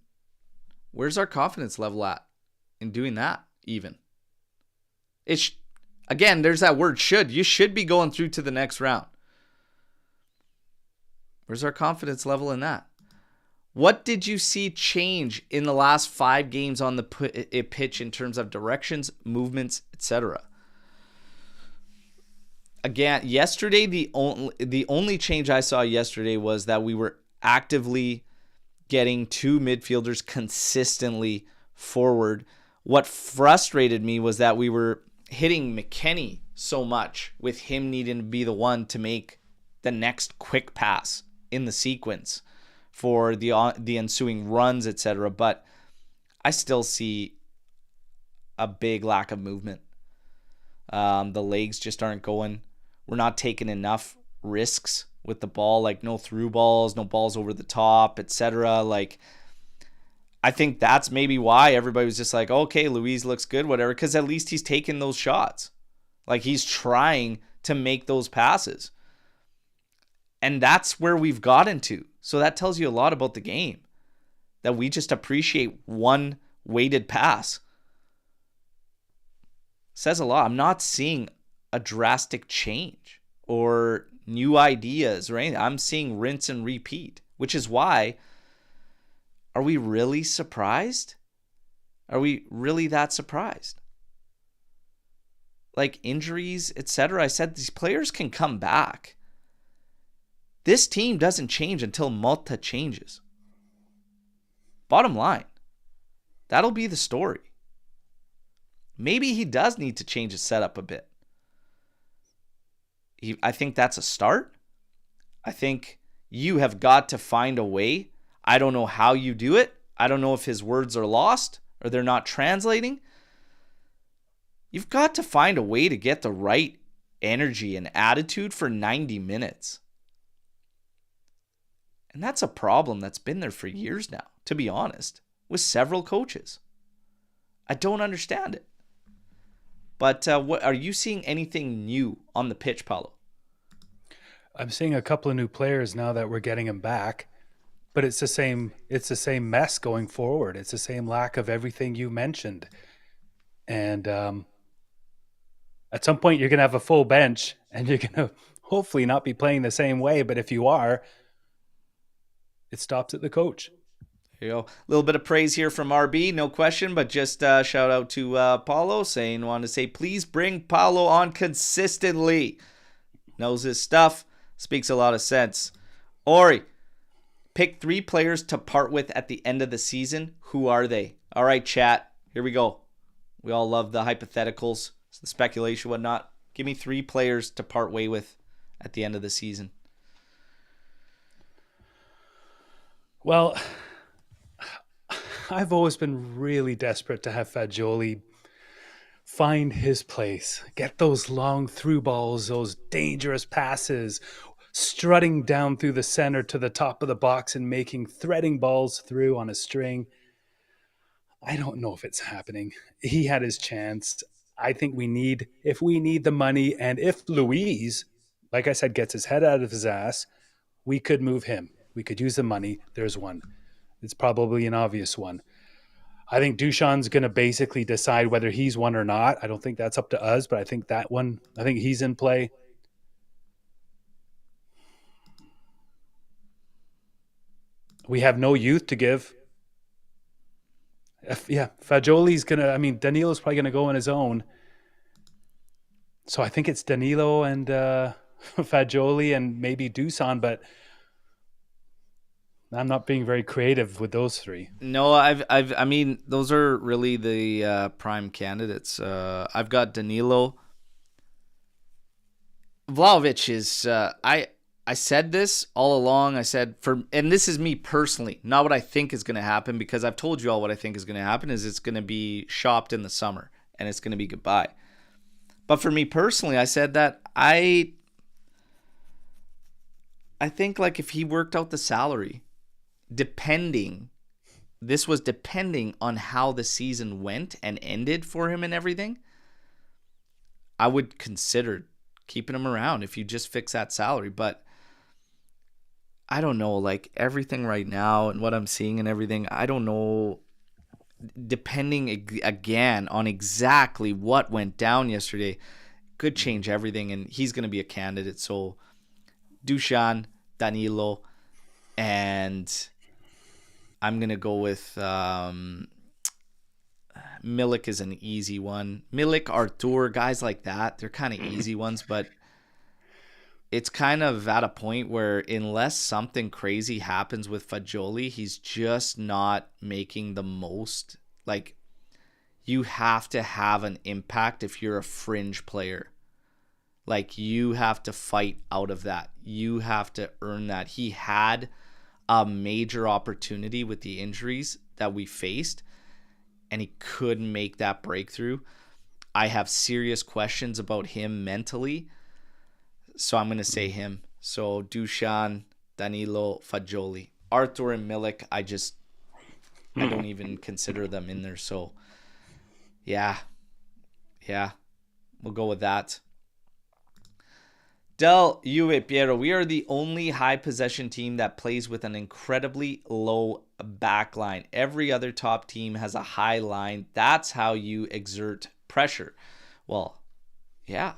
where's our confidence level at in doing that even? Again, there's that word should. You should be going through to the next round. Where's our confidence level in that? What did you see change in the last 5 games on the pitch in terms of directions, movements, etc.? Again, yesterday, the only change I saw yesterday was that we were actively getting 2 midfielders consistently forward. What frustrated me was that we were hitting McKennie so much with him needing to be the one to make the next quick pass in the sequence for the ensuing runs, etc. But I still see a big lack of movement. The legs just aren't going. We're not taking enough risks with the ball, like no through balls, no balls over the top, etc. Like, I think that's maybe why everybody was just like, okay, Luis looks good, whatever, because at least he's taking those shots. Like, he's trying to make those passes. And that's where we've gotten to. So that tells you a lot about the game, that we just appreciate one weighted pass. Says a lot. I'm not seeing a drastic change or new ideas or anything. I'm seeing rinse and repeat, which is why, are we really surprised? Are we really that surprised? Like injuries, etc. I said these players can come back. This team doesn't change until Malta changes. Bottom line, that'll be the story. Maybe he does need to change his setup a bit. I think that's a start. I think you have got to find a way. I don't know how you do it. I don't know if his words are lost or they're not translating. You've got to find a way to get the right energy and attitude for 90 minutes. And that's a problem that's been there for years now, to be honest, with several coaches. I don't understand it. But what are you seeing anything new on the pitch, Paulo? I'm seeing a couple of new players now that we're getting them back, but it's the same mess going forward. It's the same lack of everything you mentioned. And at some point you're going to have a full bench and you're going to hopefully not be playing the same way, but if you are, it stops at the coach. There you go. A little bit of praise here from RB, no question, but just shout out to Paulo wanted to say, please bring Paulo on consistently. Knows his stuff, speaks a lot of sense. Ori, pick 3 players to part with at the end of the season. Who are they? All right, chat, here we go. We all love the hypotheticals, the speculation, whatnot. Give me 3 players to part way with at the end of the season. Well, I've always been really desperate to have Fagioli find his place, get those long through balls, those dangerous passes, strutting down through the center to the top of the box and threading balls through on a string. I don't know if it's happening. He had his chance. I think if we need the money, and if Luis, like I said, gets his head out of his ass, we could move him. We could use the money. There's one. It's probably an obvious one. I think Dušan's going to basically decide whether he's one or not. I don't think that's up to us, but I think he's in play. We have no youth to give. Fagioli's going to, Danilo's probably going to go on his own. So I think it's Danilo and Fagioli and maybe Dušan, but I'm not being very creative with those 3. No, those are really the prime candidates. I've got Danilo. Vlahovic is, I said this all along. I said, and this is me personally, not what I think is going to happen, because I've told you all what I think is going to happen is it's going to be shopped in the summer and it's going to be goodbye. But for me personally, I said that I think like if he worked out the salary, this was depending on how the season went and ended for him and everything, I would consider keeping him around if you just fix that salary. But I don't know, like everything right now and what I'm seeing and everything, I don't know. depending again on exactly what went down yesterday, could change everything, and he's going to be a candidate. So Dusan, Danilo, and I'm going to go with Milik is an easy one. Milik, Artur, guys like that, they're kind of easy ones, but it's kind of at a point where unless something crazy happens with Fagioli, he's just not making the most. Like, you have to have an impact if you're a fringe player. Like, you have to fight out of that. You have to earn that. He had a major opportunity with the injuries that we faced, and he couldn't make that breakthrough. I have serious questions about him mentally, so I'm going to say him. So Dusan, Danilo, Fagioli. Artur and Milik, I don't even consider them in there. So, yeah, we'll go with that. Del Juve Piero, we are the only high possession team that plays with an incredibly low back line. Every other top team has a high line. That's how you exert pressure. Well, yeah.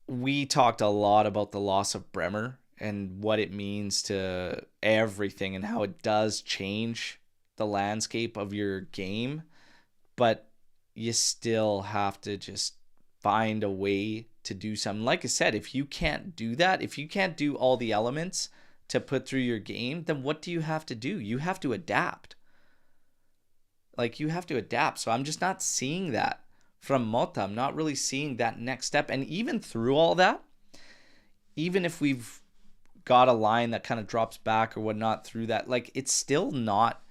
We talked a lot about the loss of Bremer and what it means to everything and how it does change the landscape of your game. But you still have to just find a way to do something. Like I said, if you can't do that, if you can't do all the elements to put through your game, then what do you have to do? You have to adapt. Like, you have to adapt. So I'm just not seeing that from Motta. I'm not really seeing that next step. And even through all that, even if we've got a line that kind of drops back or whatnot through that, like, it's still not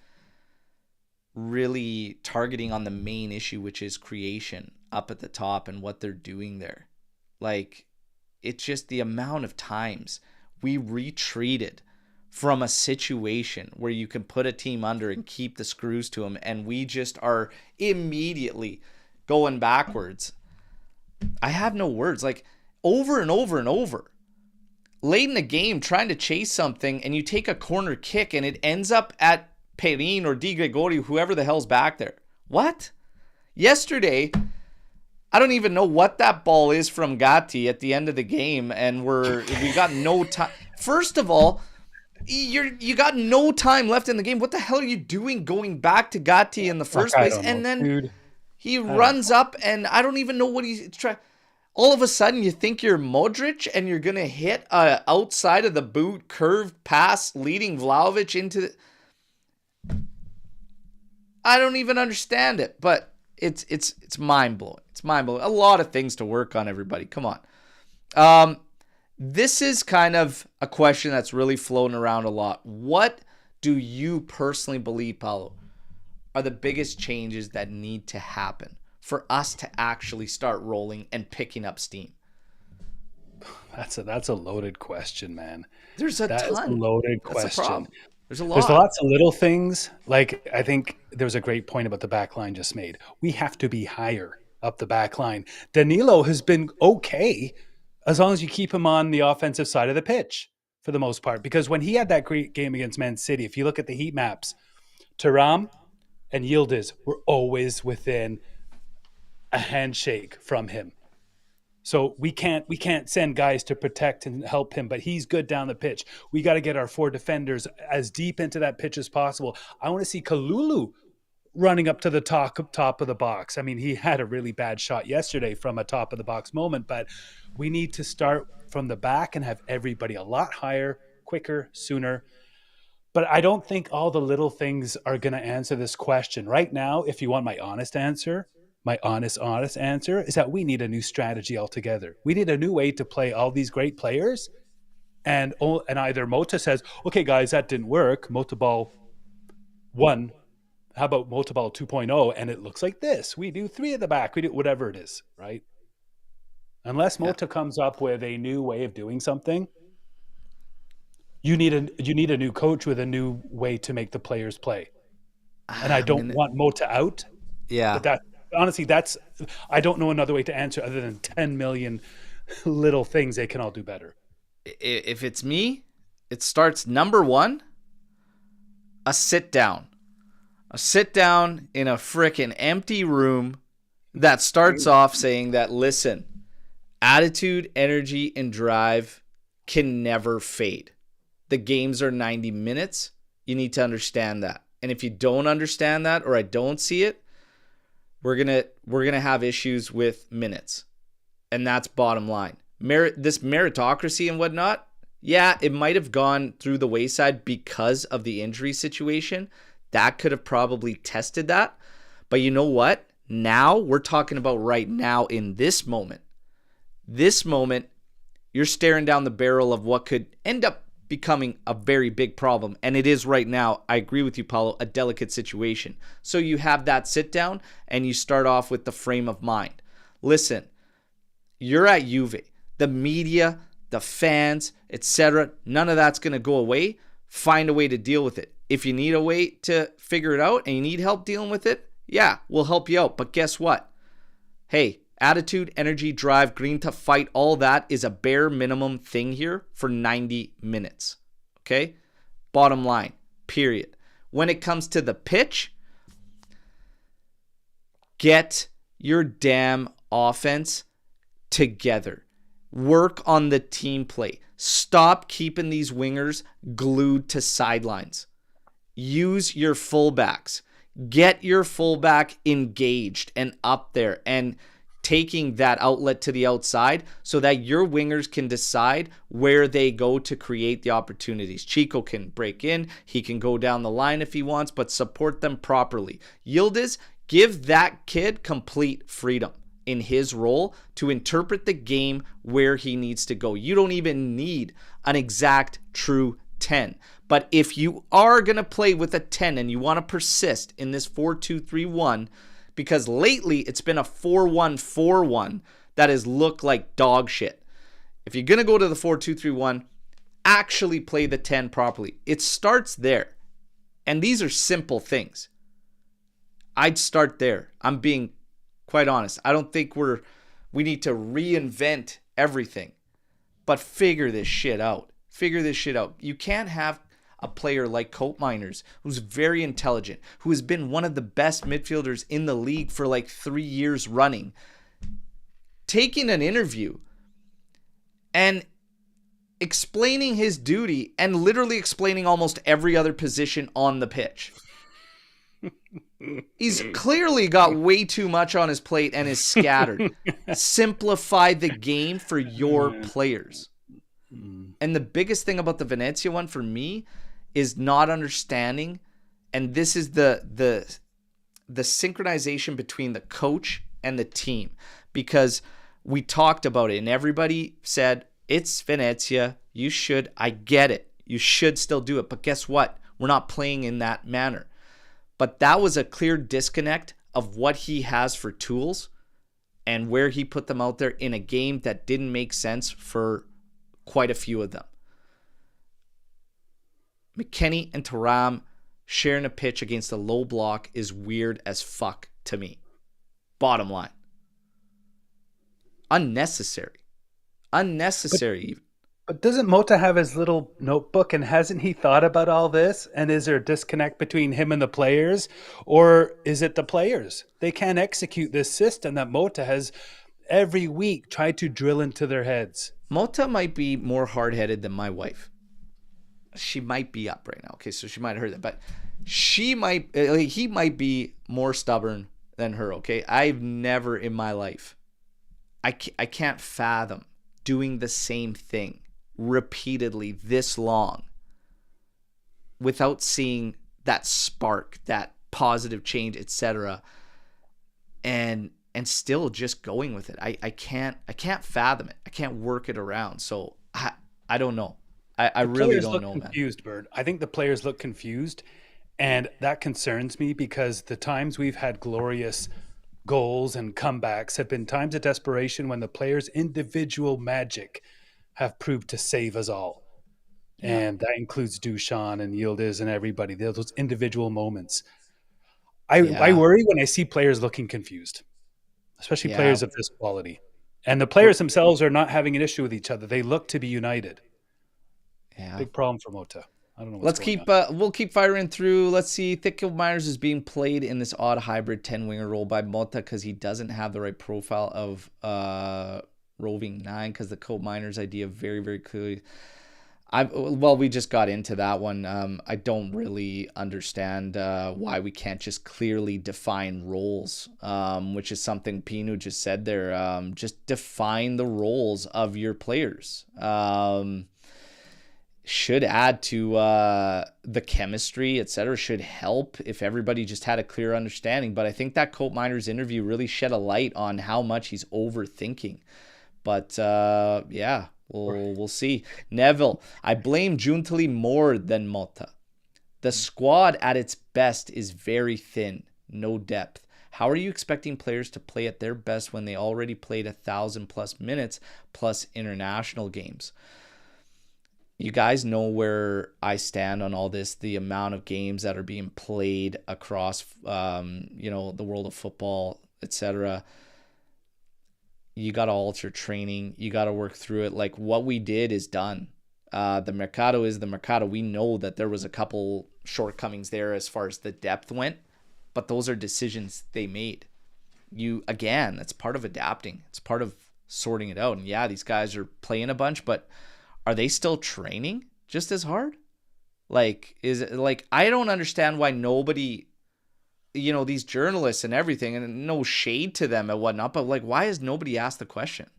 really targeting on the main issue, which is creation up at the top and what they're doing there. Like, it's just the amount of times we retreated from a situation where you can put a team under and keep the screws to them, and we just are immediately going backwards. I have no words. Like, over and over and over, late in the game trying to chase something, and you take a corner kick and it ends up at Perin or Di Gregorio, whoever the hell's back there. What? Yesterday, I don't even know what that ball is from Gatti at the end of the game, and we got no time. First of all, you got no time left in the game. What the hell are you doing going back to Gatti in the first place? And then he runs up, and I don't even know what he's trying. All of a sudden, you think you're Modric, and you're gonna hit a outside of the boot curved pass leading Vlahovic into the... I don't even understand it, but it's mind-blowing. It's mind-blowing. A lot of things to work on, everybody. Come on. This is kind of a question that's really floating around a lot. What do you personally believe, Paulo, are the biggest changes that need to happen for us to actually start rolling and picking up steam? That's a loaded question, man. There's a ton. That's a loaded question. There's a lot. There's lots of little things. Like, I think there was a great point about the back line just made. We have to be higher up the back line. Danilo has been okay as long as you keep him on the offensive side of the pitch for the most part. Because when he had that great game against Man City, if you look at the heat maps, Thuram and Yildiz were always within a handshake from him. So we can't send guys to protect and help him, but he's good down the pitch. We got to get our four defenders as deep into that pitch as possible. I want to see Kalulu running up to the top of the box. I mean, he had a really bad shot yesterday from a top of the box moment, but we need to start from the back and have everybody a lot higher, quicker, sooner. But I don't think all the little things are going to answer this question. Right now, if you want my honest answer, my honest answer is that we need a new strategy altogether. We need a new way to play all these great players. And either Mota says, okay, guys, that didn't work. Mota Ball 1. How about Mota Ball 2.0? And it looks like this. We do 3 at the back. We do whatever it is, right? Unless Mota comes up with a new way of doing something, you need a new coach with a new way to make the players play. And I don't want Mota out. Yeah. But honestly, I don't know another way to answer other than 10 million little things they can all do better. If it's me, it starts number 1, a sit down. A sit down in a frickin' empty room that starts off saying that, listen, attitude, energy, and drive can never fade. The games are 90 minutes. You need to understand that. And if you don't understand that, or I don't see it, we're gonna have issues with minutes. And that's bottom line. This meritocracy and whatnot, yeah, it might have gone through the wayside because of the injury situation. That could have probably tested that. But you know what? Now we're talking about right now in this moment. This moment, you're staring down the barrel of what could end up becoming a very big problem. And it is right now, I agree with you, Paulo, a delicate situation. So you have that sit down and you start off with the frame of mind. Listen, you're at Juve. The media, the fans, etc., none of that's going to go away. Find a way to deal with it. If you need a way to figure it out and you need help dealing with it, yeah, we'll help you out. But guess what? Hey, attitude, energy, drive, green to fight, all that is a bare minimum thing here for 90 minutes. Okay? Bottom line, period. When it comes to the pitch, get your damn offense together. Work on the team play. Stop keeping these wingers glued to sidelines. Use your fullbacks. Get your fullback engaged and up there and taking that outlet to the outside so that your wingers can decide where they go to create the opportunities. Chico can break in. He can go down the line if he wants, but support them properly. Yildiz, give that kid complete freedom in his role to interpret the game where he needs to go. You don't even need an exact true 10. But if you are going to play with a 10 and you want to persist in this 4-2-3-1, because lately it's been a 4-1-4-1 that has looked like dog shit. If you're going to go to the 4-2-3-1, actually play the 10 properly. It starts there. And these are simple things. I'd start there. I'm being quite honest. I don't think we need to reinvent everything. But figure this shit out. Figure this shit out. You can't have a player like Cope Miners, who's very intelligent, who has been one of the best midfielders in the league for like 3 years running, taking an interview and explaining his duty and literally explaining almost every other position on the pitch. He's clearly got way too much on his plate and is scattered. Simplify the game for your players. And the biggest thing about the Venezia one for me is not understanding, and this is the synchronization between the coach and the team, because we talked about it and everybody said, it's Venezia, I get it, you should still do it, but guess what? We're not playing in that manner. But that was a clear disconnect of what he has for tools and where he put them out there in a game that didn't make sense for quite a few of them. McKennie and Thuram sharing a pitch against a low block is weird as fuck to me. Bottom line. Unnecessary. Unnecessary. But doesn't Mota have his little notebook, and hasn't he thought about all this? And is there a disconnect between him and the players? Or is it the players? They can't execute this system that Mota has every week tried to drill into their heads. Mota might be more hard-headed than my wife. She might be up right now. Okay, so she might have heard that. But he might be more stubborn than her, okay? I've never in my life, I can't fathom doing the same thing repeatedly this long without seeing that spark, that positive change, etc. And still just going with it. I can't fathom it. I can't work it around. So I don't know. I really don't know, man. Confused, Bird. I think the players look confused, and that concerns me because the times we've had glorious goals and comebacks have been times of desperation when the players' individual magic have proved to save us all. Yeah. And that includes Dusan and Yildiz and everybody. Those individual moments. I worry when I see players looking confused, especially players of this quality. And the players themselves are not having an issue with each other. They look to be united. Yeah. Big problem for Mota. I don't know what's Let's going keep on. we'll keep firing through. Let's see. Thickel Myers is being played in this odd hybrid 10 winger role by Mota because he doesn't have the right profile of roving 9, because the Cope Miners idea very, very clearly. We just got into that one. I don't really understand why we can't just clearly define roles, which is something Pinu just said there. Just define the roles of your players. Should add to the chemistry, etc. Should help if everybody just had a clear understanding. But I think that Cope Miners interview really shed a light on how much he's overthinking. But yeah, we'll see. Neville, I blame Giuntoli more than Mota. The squad at its best is very thin, no depth. How are you expecting players to play at their best when they already played 1,000+ minutes plus international games? You guys know where I stand on all this, the amount of games that are being played across, the world of football, etc. You got to alter training. You got to work through it. Like, what we did is done. The Mercado is the Mercado. We know that there was a couple shortcomings there as far as the depth went, but those are decisions they made. That's part of adapting. It's part of sorting it out. And yeah, these guys are playing a bunch, but are they still training just as hard? Like, is it like, I don't understand why nobody, these journalists and everything, and no shade to them and whatnot, but like, why has nobody asked the question?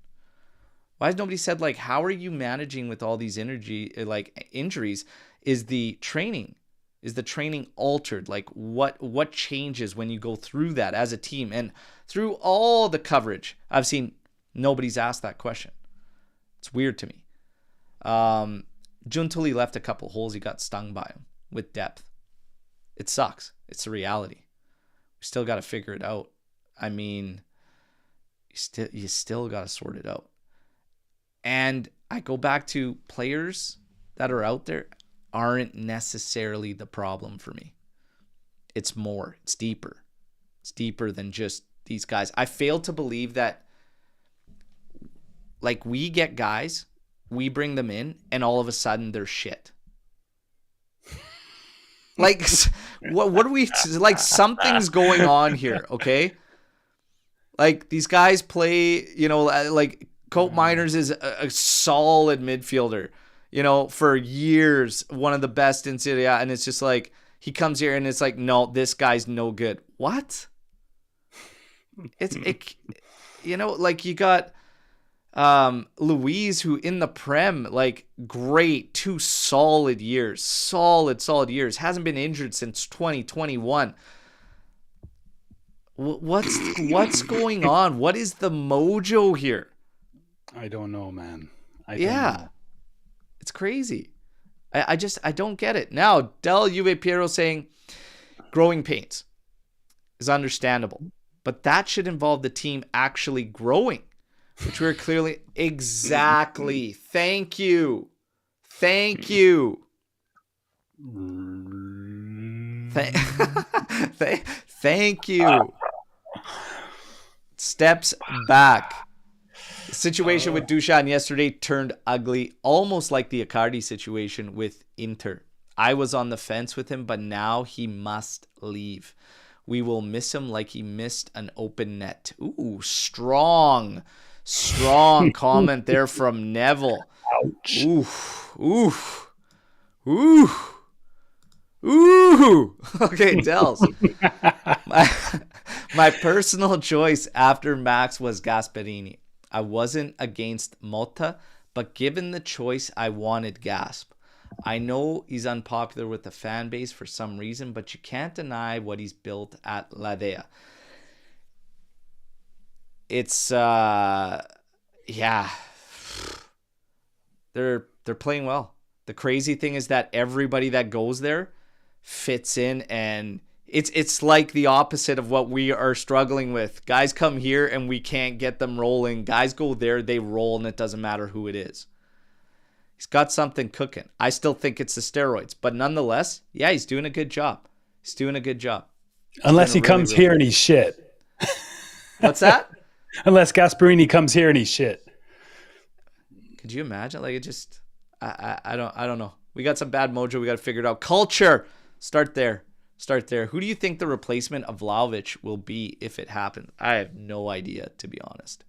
Why has nobody said, like, how are you managing with all these injuries? Is the training altered? Like, what changes when you go through that as a team? And through all the coverage I've seen, nobody's asked that question. It's weird to me. Giuntoli left a couple holes. He got stung by him with depth. It sucks. It's a reality. We still got to figure it out. I mean, you still got to sort it out. And I go back to players that are out there aren't necessarily the problem for me. It's more. It's deeper. It's deeper than just these guys. I fail to believe that, like, we get guys, we bring them in, and all of a sudden they're shit. Like, what are we, like, something's going on here, okay? Like, these guys play, like, Cope Miners is a solid midfielder, for years, one of the best in Serie A, and it's just like, he comes here and it's like, no, this guy's no good. What? Like, you got Luis, who in the Prem, like, great, 2 solid years, solid years, hasn't been injured since 2021. What's going on? What is the mojo here? I don't know, man. I don't know. It's crazy. I don't get it. Now, Del Juve Piero saying growing pains is understandable, but that should involve the team actually growing, which we're clearly exactly. Thank you. Thank you. Thank you. Steps back. The situation with Dusan yesterday turned ugly, almost like the Icardi situation with Inter. I was on the fence with him, but now he must leave. We will miss him like he missed an open net. Ooh, strong comment there from Neville. Ouch. Ooh. Okay, Dels. My personal choice after Max was Gasperini. I wasn't against Mota, but given the choice, I wanted Gasp. I know he's unpopular with the fan base for some reason, but you can't deny what he's built at Ladea. It's yeah. They're playing well. The crazy thing is that everybody that goes there fits in, and it's like the opposite of what we are struggling with. Guys come here and we can't get them rolling. Guys go there, they roll, and it doesn't matter who it is. He's got something cooking. I still think it's the steroids, but nonetheless, yeah, he's doing a good job. Unless he comes here and he's shit. What's that? Unless Gasperini comes here and he's shit. Could you imagine? Like, it just, I don't know. We got some bad mojo. We got to figure it out. Culture. Start there. Who do you think the replacement of Vlahovic will be if it happens? I have no idea, to be honest.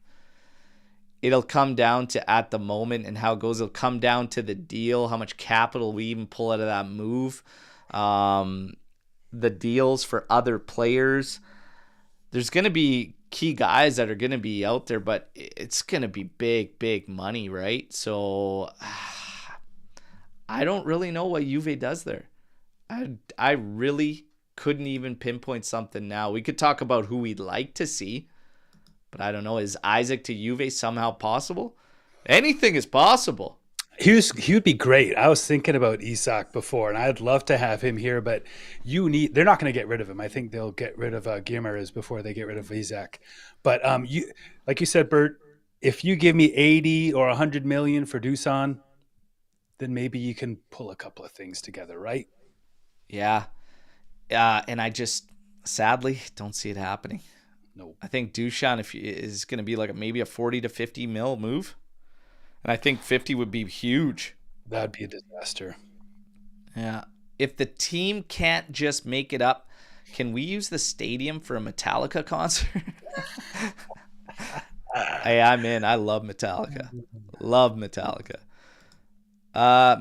It'll come down to at the moment and how it goes. It'll come down to the deal, how much capital we even pull out of that move. The deals for other players. There's going to be key guys that are going to be out there, but it's going to be big money, right? So I don't really know what Juve does there. I really couldn't even pinpoint something now. We could talk about who we'd like to see, but I don't know. Is Isaac to Juve somehow possible? Anything is possible. He would be great. I was thinking about Isak before, and I'd love to have him here, but they're not going to get rid of him. I think they'll get rid of Guimaraes before they get rid of Isak. But like you said, Bert, if you give me 80 or 100 million for Dusan, then maybe you can pull a couple of things together, right? Yeah. And I just sadly don't see it happening. No. I think Dusan is going to be like maybe a 40 to 50 mil move. And I think 50 would be huge. That'd be a disaster. Yeah. If the team can't just make it up, can we use the stadium for a Metallica concert? Hey, I'm in. I love Metallica.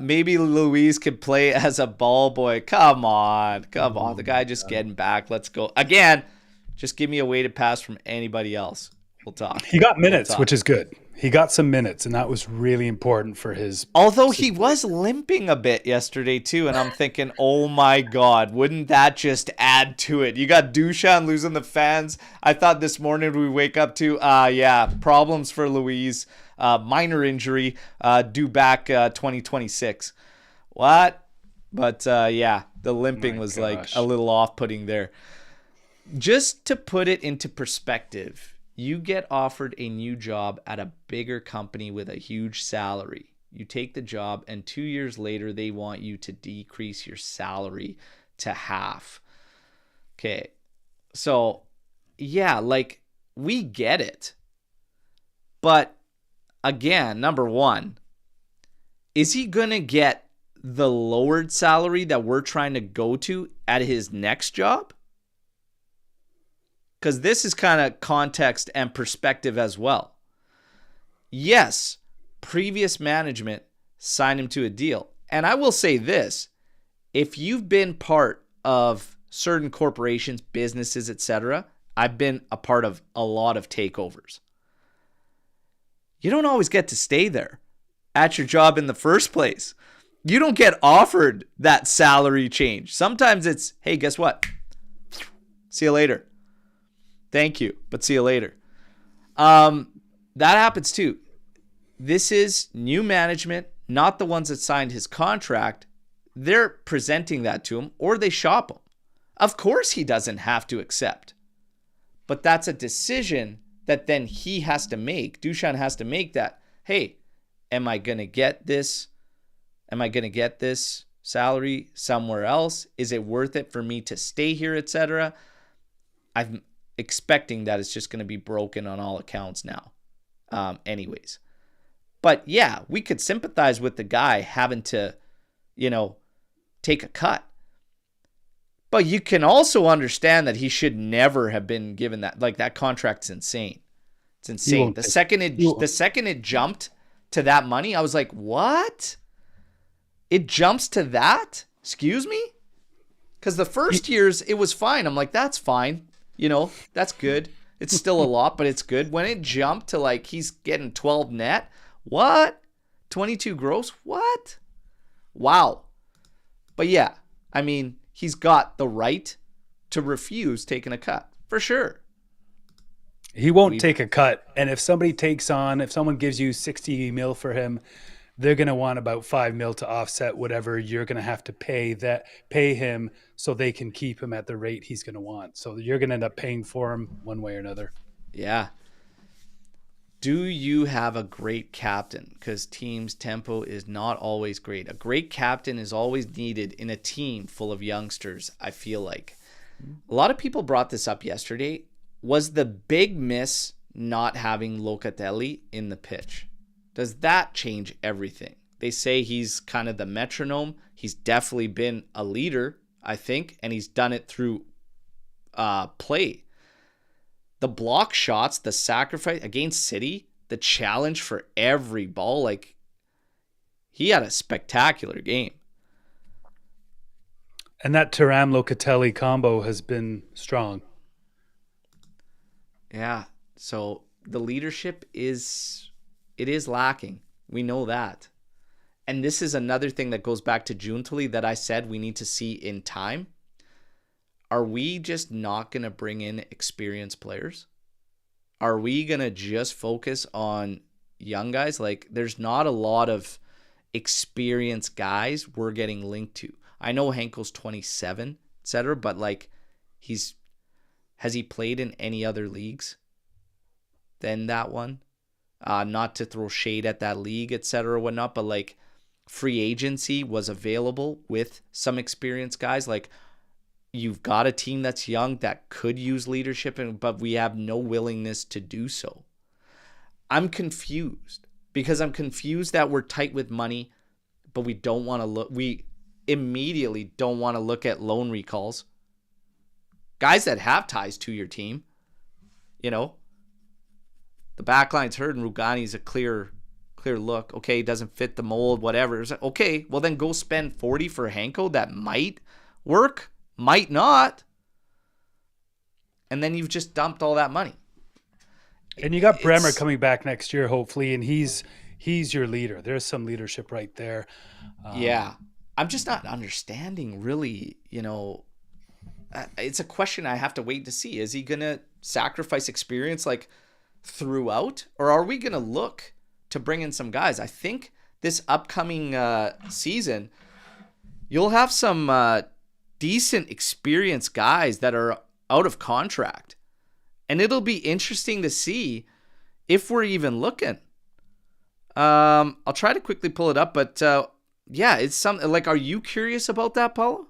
Maybe Luis could play as a ball boy. Come on. The guy just getting back. Let's go. Again, just give me a weighted pass from anybody else. We'll talk. He got minutes, which is good. He got some minutes, and that was really important for his... Although he was limping a bit yesterday, too, and I'm thinking, oh my God, wouldn't that just add to it? You got Dusan losing the fans. I thought this morning we wake up to, problems for Luis. Minor injury, due back 2026. What? But the limping was like a little off-putting there. Just to put it into perspective, you get offered a new job at a bigger company with a huge salary. You take the job, and 2 years later, they want you to decrease your salary to half. Okay. So, yeah, like, we get it. But again, number one, is he going to get the lowered salary that we're trying to go to at his next job? Because this is kind of context and perspective as well. Yes, previous management signed him to a deal. And I will say this, if you've been part of certain corporations, businesses, etc., I've been a part of a lot of takeovers. You don't always get to stay there at your job in the first place. You don't get offered that salary change. Sometimes it's, hey, guess what? See you later. Thank you, but see you later. That happens too. This is new management, not the ones that signed his contract. They're presenting that to him, or they shop him. Of course he doesn't have to accept. But that's a decision that then he has to make. Dusan has to make that. Hey, am I going to get this? Am I going to get this salary somewhere else? Is it worth it for me to stay here, etc.? I'm expecting that it's just going to be broken on all accounts now. Anyways. But yeah, we could sympathize with the guy having to, take a cut. But you can also understand that he should never have been given that. Like, that contract's insane. It's insane. The second it jumped to that money, I was like, what? It jumps to that? Excuse me? Because the first years, it was fine. I'm like, that's fine. That's good. It's still a lot, but it's good. When it jumped to like he's getting 12 net, what? 22 gross? What? Wow. But yeah, I mean, he's got the right to refuse taking a cut, for sure. He won't take a cut. And if someone gives you 60 mil for him, they're going to want about 5 mil to offset whatever you're going to have to pay him so they can keep him at the rate he's going to want. So you're going to end up paying for him one way or another. Yeah. Do you have a great captain? Because team's tempo is not always great. A great captain is always needed in a team full of youngsters, I feel like. A lot of people brought this up yesterday. Was the big miss not having Locatelli in the pitch? Does that change everything? they say he's kind of the metronome. He's definitely been a leader, I think, and he's done it through play. The block shots, the sacrifice against City, the challenge for every ball, like, he had a spectacular game. And that Thuram-Locatelli combo has been strong. Yeah, so the leadership is lacking. We know that. And this is another thing that goes back to Giuntoli that I said we need to see in time. Are we just not going to bring in experienced players? Are we going to just focus on young guys? Like, there's not a lot of experienced guys we're getting linked to. I know Henkel's 27, etc., but like, has he played in any other leagues than that one? Not to throw shade at that league, etc., or whatnot, but like, free agency was available with some experienced guys. Like, you've got a team that's young that could use leadership, but we have no willingness to do so. I'm confused because I'm confused that we're tight with money, but we don't want to look. We immediately don't want to look at loan recalls. Guys that have ties to your team, you know, the backline's hurt and Rugani's a clear look. Okay, doesn't fit the mold, whatever. It's like, okay, well then go spend 40 for Henko. That might work, might not. And then you've just dumped all that money. And you got Bremer coming back next year, hopefully, and he's your leader. There's some leadership right there. Yeah. I'm just not understanding really, you know, it's a question I have to wait to see. Is he going to sacrifice experience like throughout, or are we going to look to bring in some guys? I think this upcoming season, you'll have some decent experienced guys that are out of contract. And it'll be interesting to see if we're even looking. I'll try to quickly pull it up, but yeah, it's something like, are you curious about that, Paulo?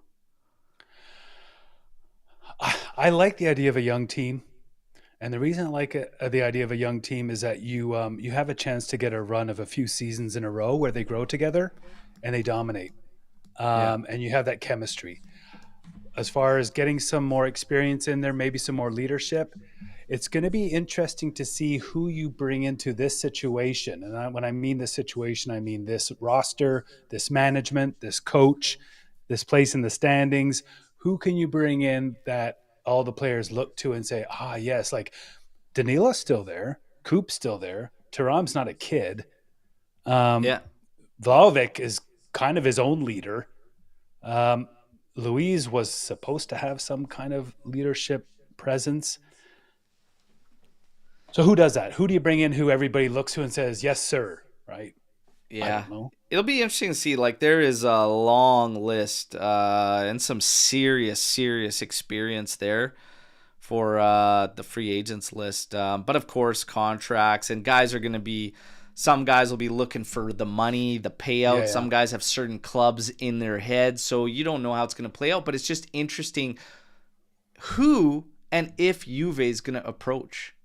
I like the idea of a young team. And the reason I like the idea of a young team is that you have a chance to get a run of a few seasons in a row where they grow together and they dominate. And you have that chemistry. As far as getting some more experience in there, maybe some more leadership, it's going to be interesting to see who you bring into this situation. And when I mean this situation, I mean this roster, this management, this coach, this place in the standings. Who can you bring in that all the players look to and say, yes, like Danila's still there, Coop's still there, Thuram's not a kid. Vlahovic is kind of his own leader. Louise was supposed to have some kind of leadership presence. So who does that? Who do you bring in who everybody looks to and says, yes, sir, right? Yeah. I don't know. It'll be interesting to see. Like, there is a long list and some serious experience there for the free agents list. But of course, contracts and guys are going to be, some guys will be looking for the money, the payout. Yeah. Some guys have certain clubs in their head, so you don't know how it's going to play out. But it's just interesting who and if Juve is going to approach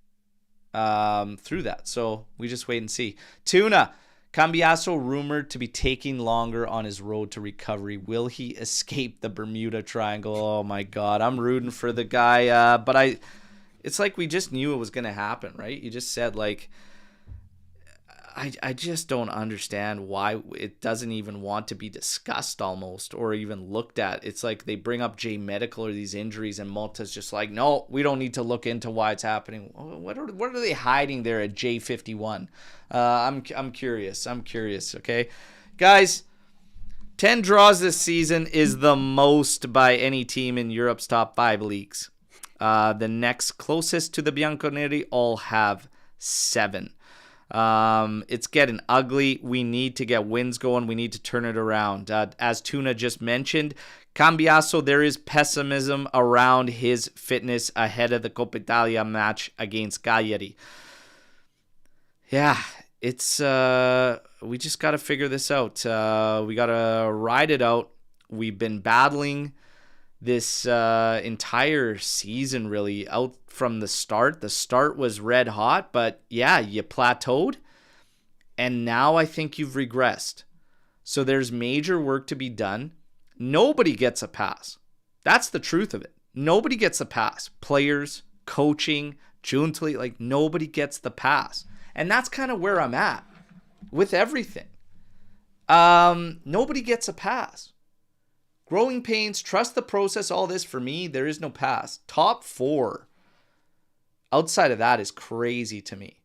through that. So we just wait and see. Tuna. Cambiasso rumored to be taking longer on his road to recovery. Will he escape the Bermuda Triangle? Oh my God, I'm rooting for the guy. But it's like we just knew it was going to happen, right? You just said, like, I just don't understand why it doesn't even want to be discussed almost or even looked at. It's like they bring up J Medical or these injuries and Malta's just like, no, we don't need to look into why it's happening. What are they hiding there at J51? I'm curious. Okay, guys, 10 draws this season is the most by any team in Europe's top 5 leagues. The next closest to the Bianconeri all have 7. It's getting ugly. We need to get wins going. We need to turn it around. As Tuna just mentioned, Cambiasso, there is pessimism around his fitness ahead of the Coppa Italia match against Cagliari. Yeah, it's we just got to figure this out. We got to ride it out. We've been battling this entire season really out from the start. The start was red hot, but yeah, you plateaued. And now I think you've regressed. So there's major work to be done. Nobody gets a pass. That's the truth of it. Nobody gets a pass. Players, coaching, Giuntoli, like nobody gets the pass. And that's kind of where I'm at with everything. Nobody gets a pass. Growing pains, trust the process, all this, for me, there is no pass. Top 4 outside of that is crazy to me.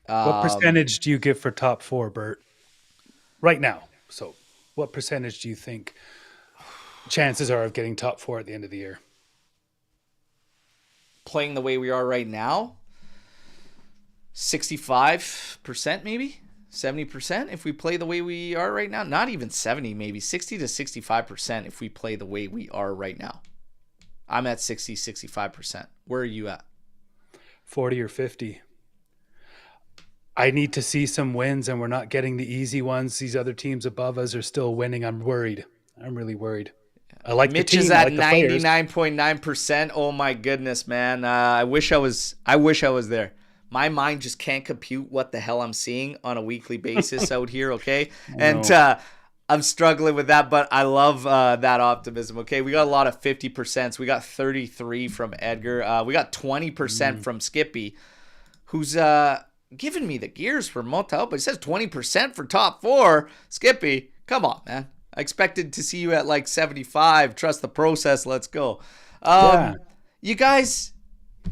What percentage do you give for top 4, Bert? Right now. So what percentage do you think chances are of getting top 4 at the end of the year? Playing the way we are right now, 65% maybe, 70% if we play the way we are right now. Not even 70, maybe 60 to 65% if we play the way we are right now. I'm at 60, 65%. Where are you at? 40 or 50. I need to see some wins, and we're not getting the easy ones. These other teams above us are still winning. I'm worried. I'm really worried. I like Mitch the team. is at I like 99.9%. Oh my goodness, man. I wish I was there. My mind just can't compute what the hell I'm seeing on a weekly basis out here, okay? And I'm struggling with that, but I love that optimism, okay? We got a lot of 50%. We got 33 from Edgar. We got 20% from Skippy, who's giving me the gears for Motel, but he says 20% for top 4. Skippy, come on, man. I expected to see you at like 75. Trust the process. Let's go. You guys,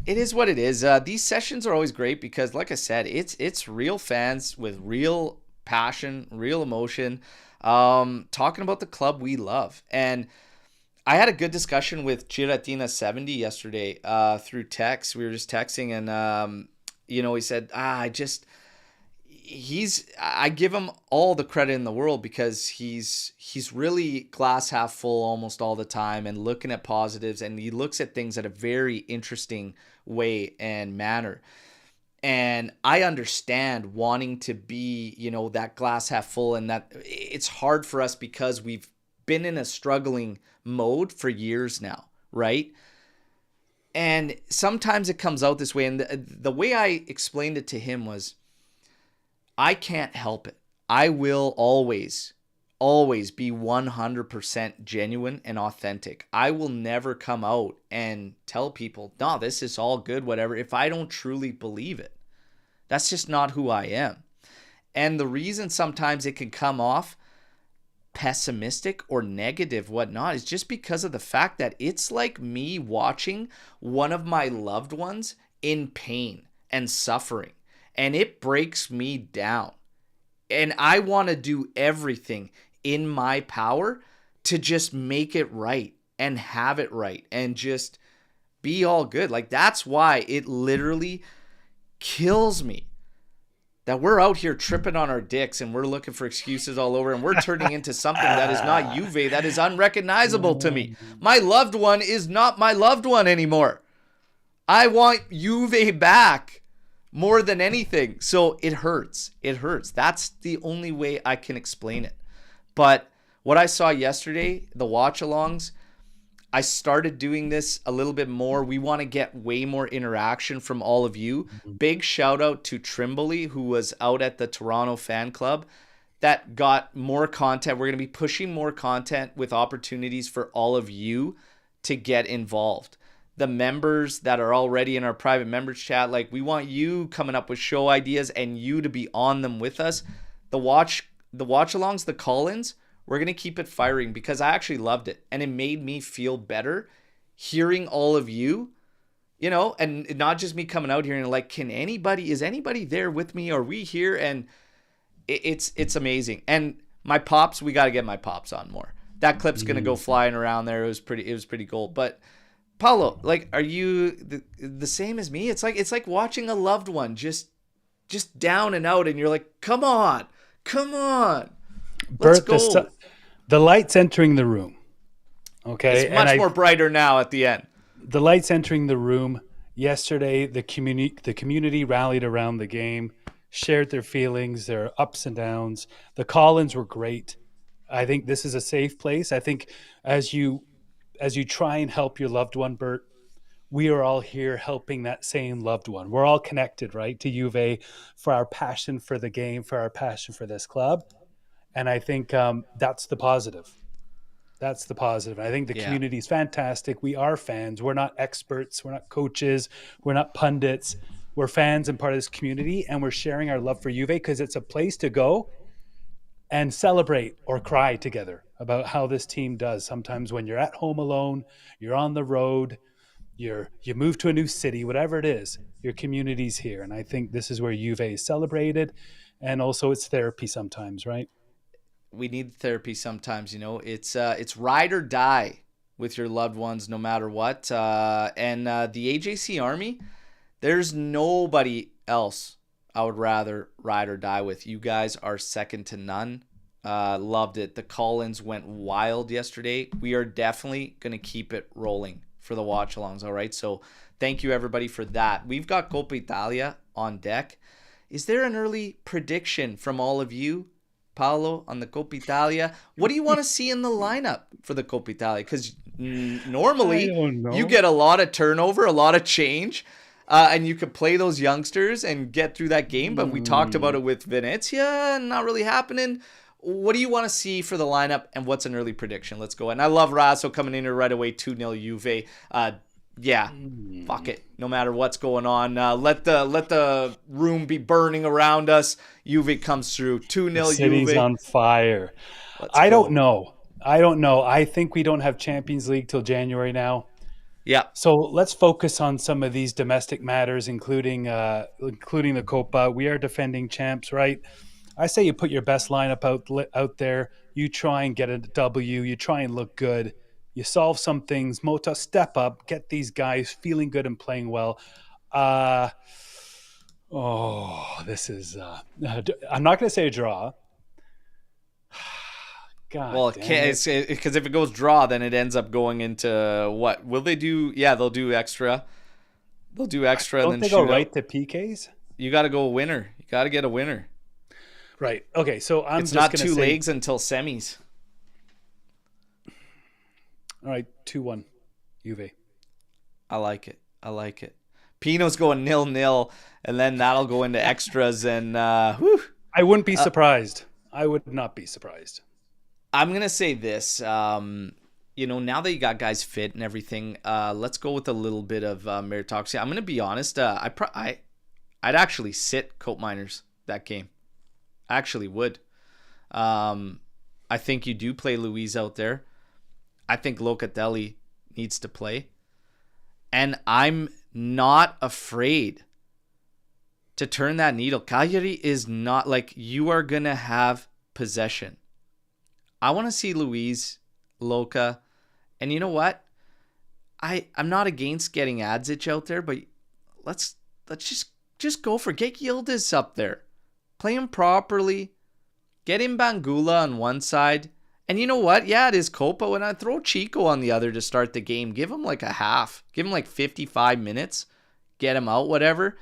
it is what it is. These sessions are always great because, like I said, it's real fans with real passion, real emotion, talking about the club we love. And I had a good discussion with Giratina70 yesterday through text. We were just texting, and he said, I give him all the credit in the world because he's really glass half full almost all the time and looking at positives, and he looks at things at a very interesting way and manner. And I understand wanting to be, that glass half full, and that it's hard for us because we've been in a struggling mode for years now, right? And sometimes it comes out this way. And the way I explained it to him was, I can't help it. I will always be 100% genuine and authentic. I will never come out and tell people, no, this is all good, whatever, if I don't truly believe it. That's just not who I am. And the reason sometimes it can come off pessimistic or negative, whatnot, is just because of the fact that it's like me watching one of my loved ones in pain and suffering. And it breaks me down. And I want to do everything in my power to just make it right and have it right and just be all good. Like, that's why it literally kills me that we're out here tripping on our dicks and we're looking for excuses all over, and we're turning into something that is not Juve, that is unrecognizable to me. My loved one is not my loved one anymore. I want Juve back more than anything. So it hurts. It hurts. That's the only way I can explain it. But what I saw yesterday, the watch-alongs, I started doing this a little bit more. We want to get way more interaction from all of you. Big shout out to Trimboli, who was out at the Toronto fan club, that got more content. We're going to be pushing more content with opportunities for all of you to get involved. The members that are already in our private members chat, like, we want you coming up with show ideas and you to be on them with us. The watch-alongs, the call-ins, we're going to keep it firing because I actually loved it. And it made me feel better hearing all of you, and not just me coming out here and like, is anybody there with me? Are we here? And it's amazing. And my pops, we got to get my pops on more. That clip's going to go flying around there. It was pretty gold. But Paulo, like, are you the same as me? It's like watching a loved one just down and out, and you're like, come on. Let's Bert, go. The light's entering the room. Okay. It's much more brighter now at the end. The light's entering the room. Yesterday, the community rallied around the game, shared their feelings, their ups and downs. The call-ins were great. I think this is a safe place. I think as you try and help your loved one, Bert, we are all here helping that same loved one. We're all connected, right, to Juve for our passion for the game, for our passion for this club. And I think that's the positive. That's the positive. I think the Yeah. community is fantastic. We are fans. We're not experts. We're not coaches. We're not pundits. We're fans and part of this community, and we're sharing our love for Juve because it's a place to go and celebrate or cry together about how this team does. Sometimes when you're at home alone, you're on the road, you move to a new city, whatever it is, your community's here. And I think this is where Juve is celebrated, and also it's therapy sometimes, right? We need therapy sometimes, it's ride or die with your loved ones no matter what. And the AJC Army, there's nobody else I would rather ride or die with. You guys are second to none. Loved it. The call-ins went wild yesterday. We are definitely going to keep it rolling for the watch-alongs, all right? So thank you, everybody, for that. We've got Coppa Italia on deck. Is there an early prediction from all of you, Paolo, on the Coppa Italia? What do you want to see in the lineup for the Coppa Italia? Because normally you get a lot of turnover, a lot of change, and you could play those youngsters and get through that game. But we talked about it with Venezia, not really happening. What do you want to see for the lineup, and what's an early prediction? Let's go. And I love Rasso coming in here right away, 2-0 Juve. Yeah, fuck it. No matter what's going on, let the room be burning around us. Juve comes through, 2-0 Juve. City's on fire. I don't know. I think we don't have Champions League till January now. Yeah. So let's focus on some of these domestic matters, including the Copa. We are defending champs, right? I say you put your best lineup out there. You try and get a W. You try and look good. You solve some things. Mota, step up. Get these guys feeling good and playing well. This is... I'm not going to say a draw. God, well, because if it goes draw, then it ends up going into what? Will they do? Yeah, they'll do extra. They'll do extra. Don't and then they go shoot right out. to PKs? You got to go winner. You got to get a winner. Right. Okay. So it's not two legs until semis. All right. 2-1. Juve. I like it. Pino's going 0-0, and then that'll go into extras. And whew. I wouldn't be surprised. I would not be surprised. I'm going to say this, now that you got guys fit and everything, let's go with a little bit of meritocracy. I'm going to be honest. I'd actually sit Cope Miners that game. I actually would. I think you do play Luis out there. I think Locatelli needs to play. And I'm not afraid to turn that needle. Cagliari is not like you are going to have possession. I want to see Luis, Loca, and you know what? I'm not against getting Adzic out there, but let's just go for get Yildiz up there. Play him properly. Get him Bangula on one side. And you know what? Yeah, it is Copa. When I throw Chico on the other to start the game, give him like a half. Give him like 55 minutes. Get him out, whatever.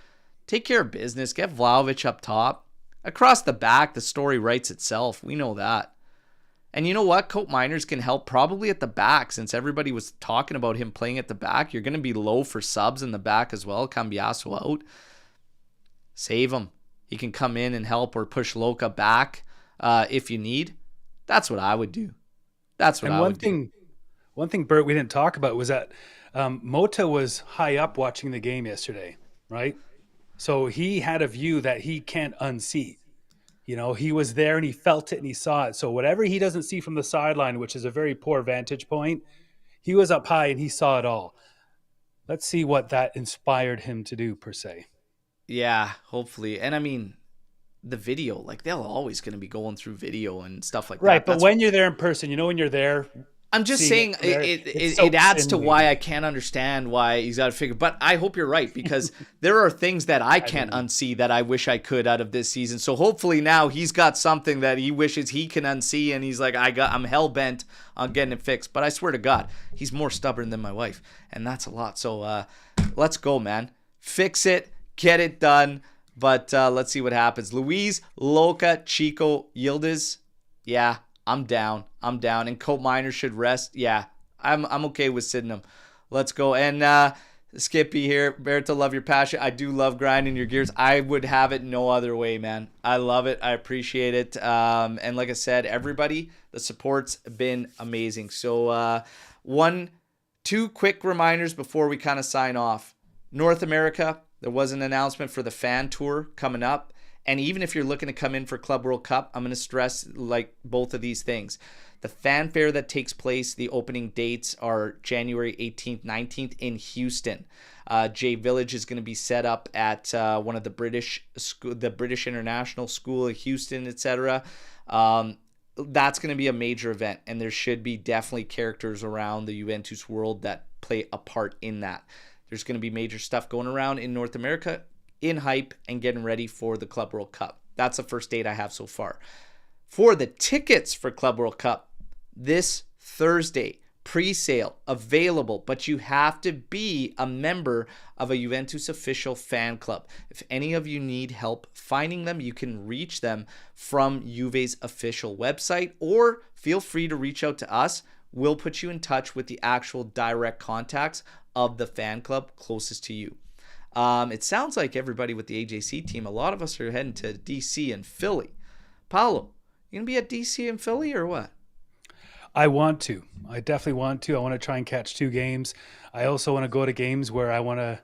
Take care of business. Get Vlahovic up top. Across the back, the story writes itself. We know that. And you know what? Cope Miners can help probably at the back, since everybody was talking about him playing at the back. You're going to be low for subs in the back as well. Cambiaso out. Save him. He can come in and help or push Loca back if you need. That's what I would do. That's what I would do. One thing, Bert, we didn't talk about was that Mota was high up watching the game yesterday, right? So he had a view that he can't unsee. He was there and he felt it and he saw it. So whatever he doesn't see from the sideline, which is a very poor vantage point, he was up high and he saw it all. Let's see what that inspired him to do, per se. Yeah, hopefully. And I mean, the video, like they're always going to be going through video and stuff like that. Right, but when you're there in person, when you're there... I'm just saying it adds to why I can't understand why he's got to figure. But I hope you're right, because there are things that I can't unsee that I wish I could out of this season. So hopefully now he's got something that he wishes he can unsee, and he's like, I'm hell bent on getting it fixed. But I swear to God, he's more stubborn than my wife, and that's a lot. So let's go, man. Fix it, get it done. But let's see what happens. Luis, Loca, Chico, Yildiz. Yeah, I'm down. And Cope Miners should rest. Yeah, I'm okay with sitting them. Let's go. And Skippy here. Alberto, love your passion. I do love grinding your gears. I would have it no other way, man. I love it. I appreciate it. And like I said, everybody, the support's been amazing. So two quick reminders before we kind of sign off. North America, there was an announcement for the fan tour coming up. And even if you're looking to come in for Club World Cup, I'm going to stress like both of these things. The fanfare that takes place, the opening dates are January 18th, 19th in Houston. J Village is going to be set up at one of the British International School of Houston, etc. That's going to be a major event, and there should be definitely characters around the Juventus world that play a part in that. There's going to be major stuff going around in North America, in hype, and getting ready for the Club World Cup. That's the first date I have so far. For the tickets for Club World Cup, this Thursday, pre-sale available, but you have to be a member of a Juventus official fan club. If any of you need help finding them, you can reach them from Juve's official website, or feel free to reach out to us. We'll put you in touch with the actual direct contacts of the fan club closest to you. It sounds like everybody with the AJC team, a lot of us are heading to DC and Philly. Paolo, you gonna be at DC and Philly or what? I want to. I definitely want to. I want to try and catch 2 games. I also want to go to games where I want to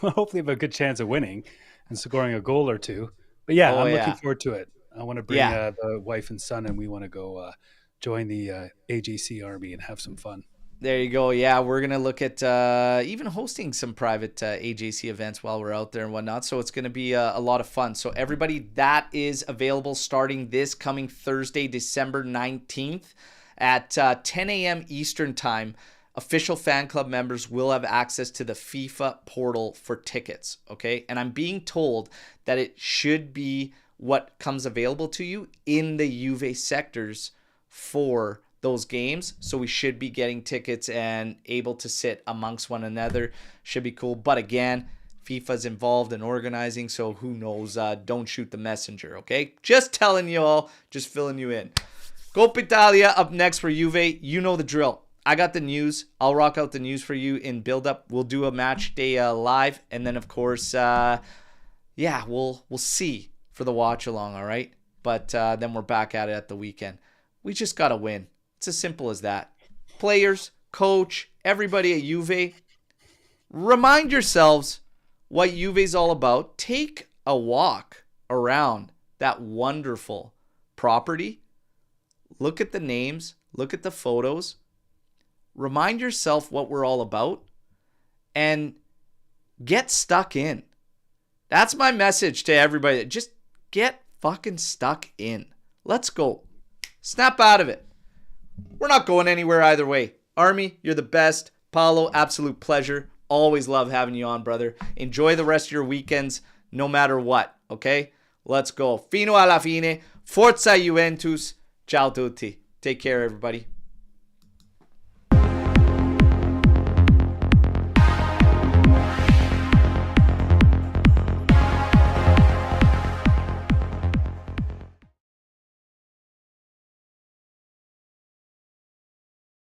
hopefully have a good chance of winning and scoring a goal or 2. But yeah, I'm looking forward to it. I want to bring the wife and son, and we want to go join the AJC army and have some fun. There you go. Yeah, we're going to look at even hosting some private AJC events while we're out there and whatnot. So it's going to be a lot of fun. So everybody, that is available starting this coming Thursday, December 19th at 10 a.m. Eastern time. Official fan club members will have access to the FIFA portal for tickets. Okay. And I'm being told that it should be what comes available to you in the Juve sectors for those games. So we should be getting tickets and able to sit amongst one another. Should be cool. But again, FIFA's involved in organizing, so who knows? Don't shoot the messenger, okay? Just telling you all, just filling you in. Coppa Italia up next for Juve. You know the drill. I got the news. I'll rock out the news for you in build-up. We'll do a match day live, and then of course, we'll see for the watch along, all right? But then we're back at it at the weekend. We just gotta win. It's as simple as that. Players, coach, everybody at Juve, remind yourselves what Juve's all about. Take a walk around that wonderful property. Look at the names. Look at the photos. Remind yourself what we're all about. And get stuck in. That's my message to everybody. Just get fucking stuck in. Let's go. Snap out of it. We're not going anywhere either way. Army, you're the best. Paulo, absolute pleasure. Always love having you on, brother. Enjoy the rest of your weekends, no matter what, okay? Let's go. Fino alla fine. Forza Juventus. Ciao tutti. Take care, everybody.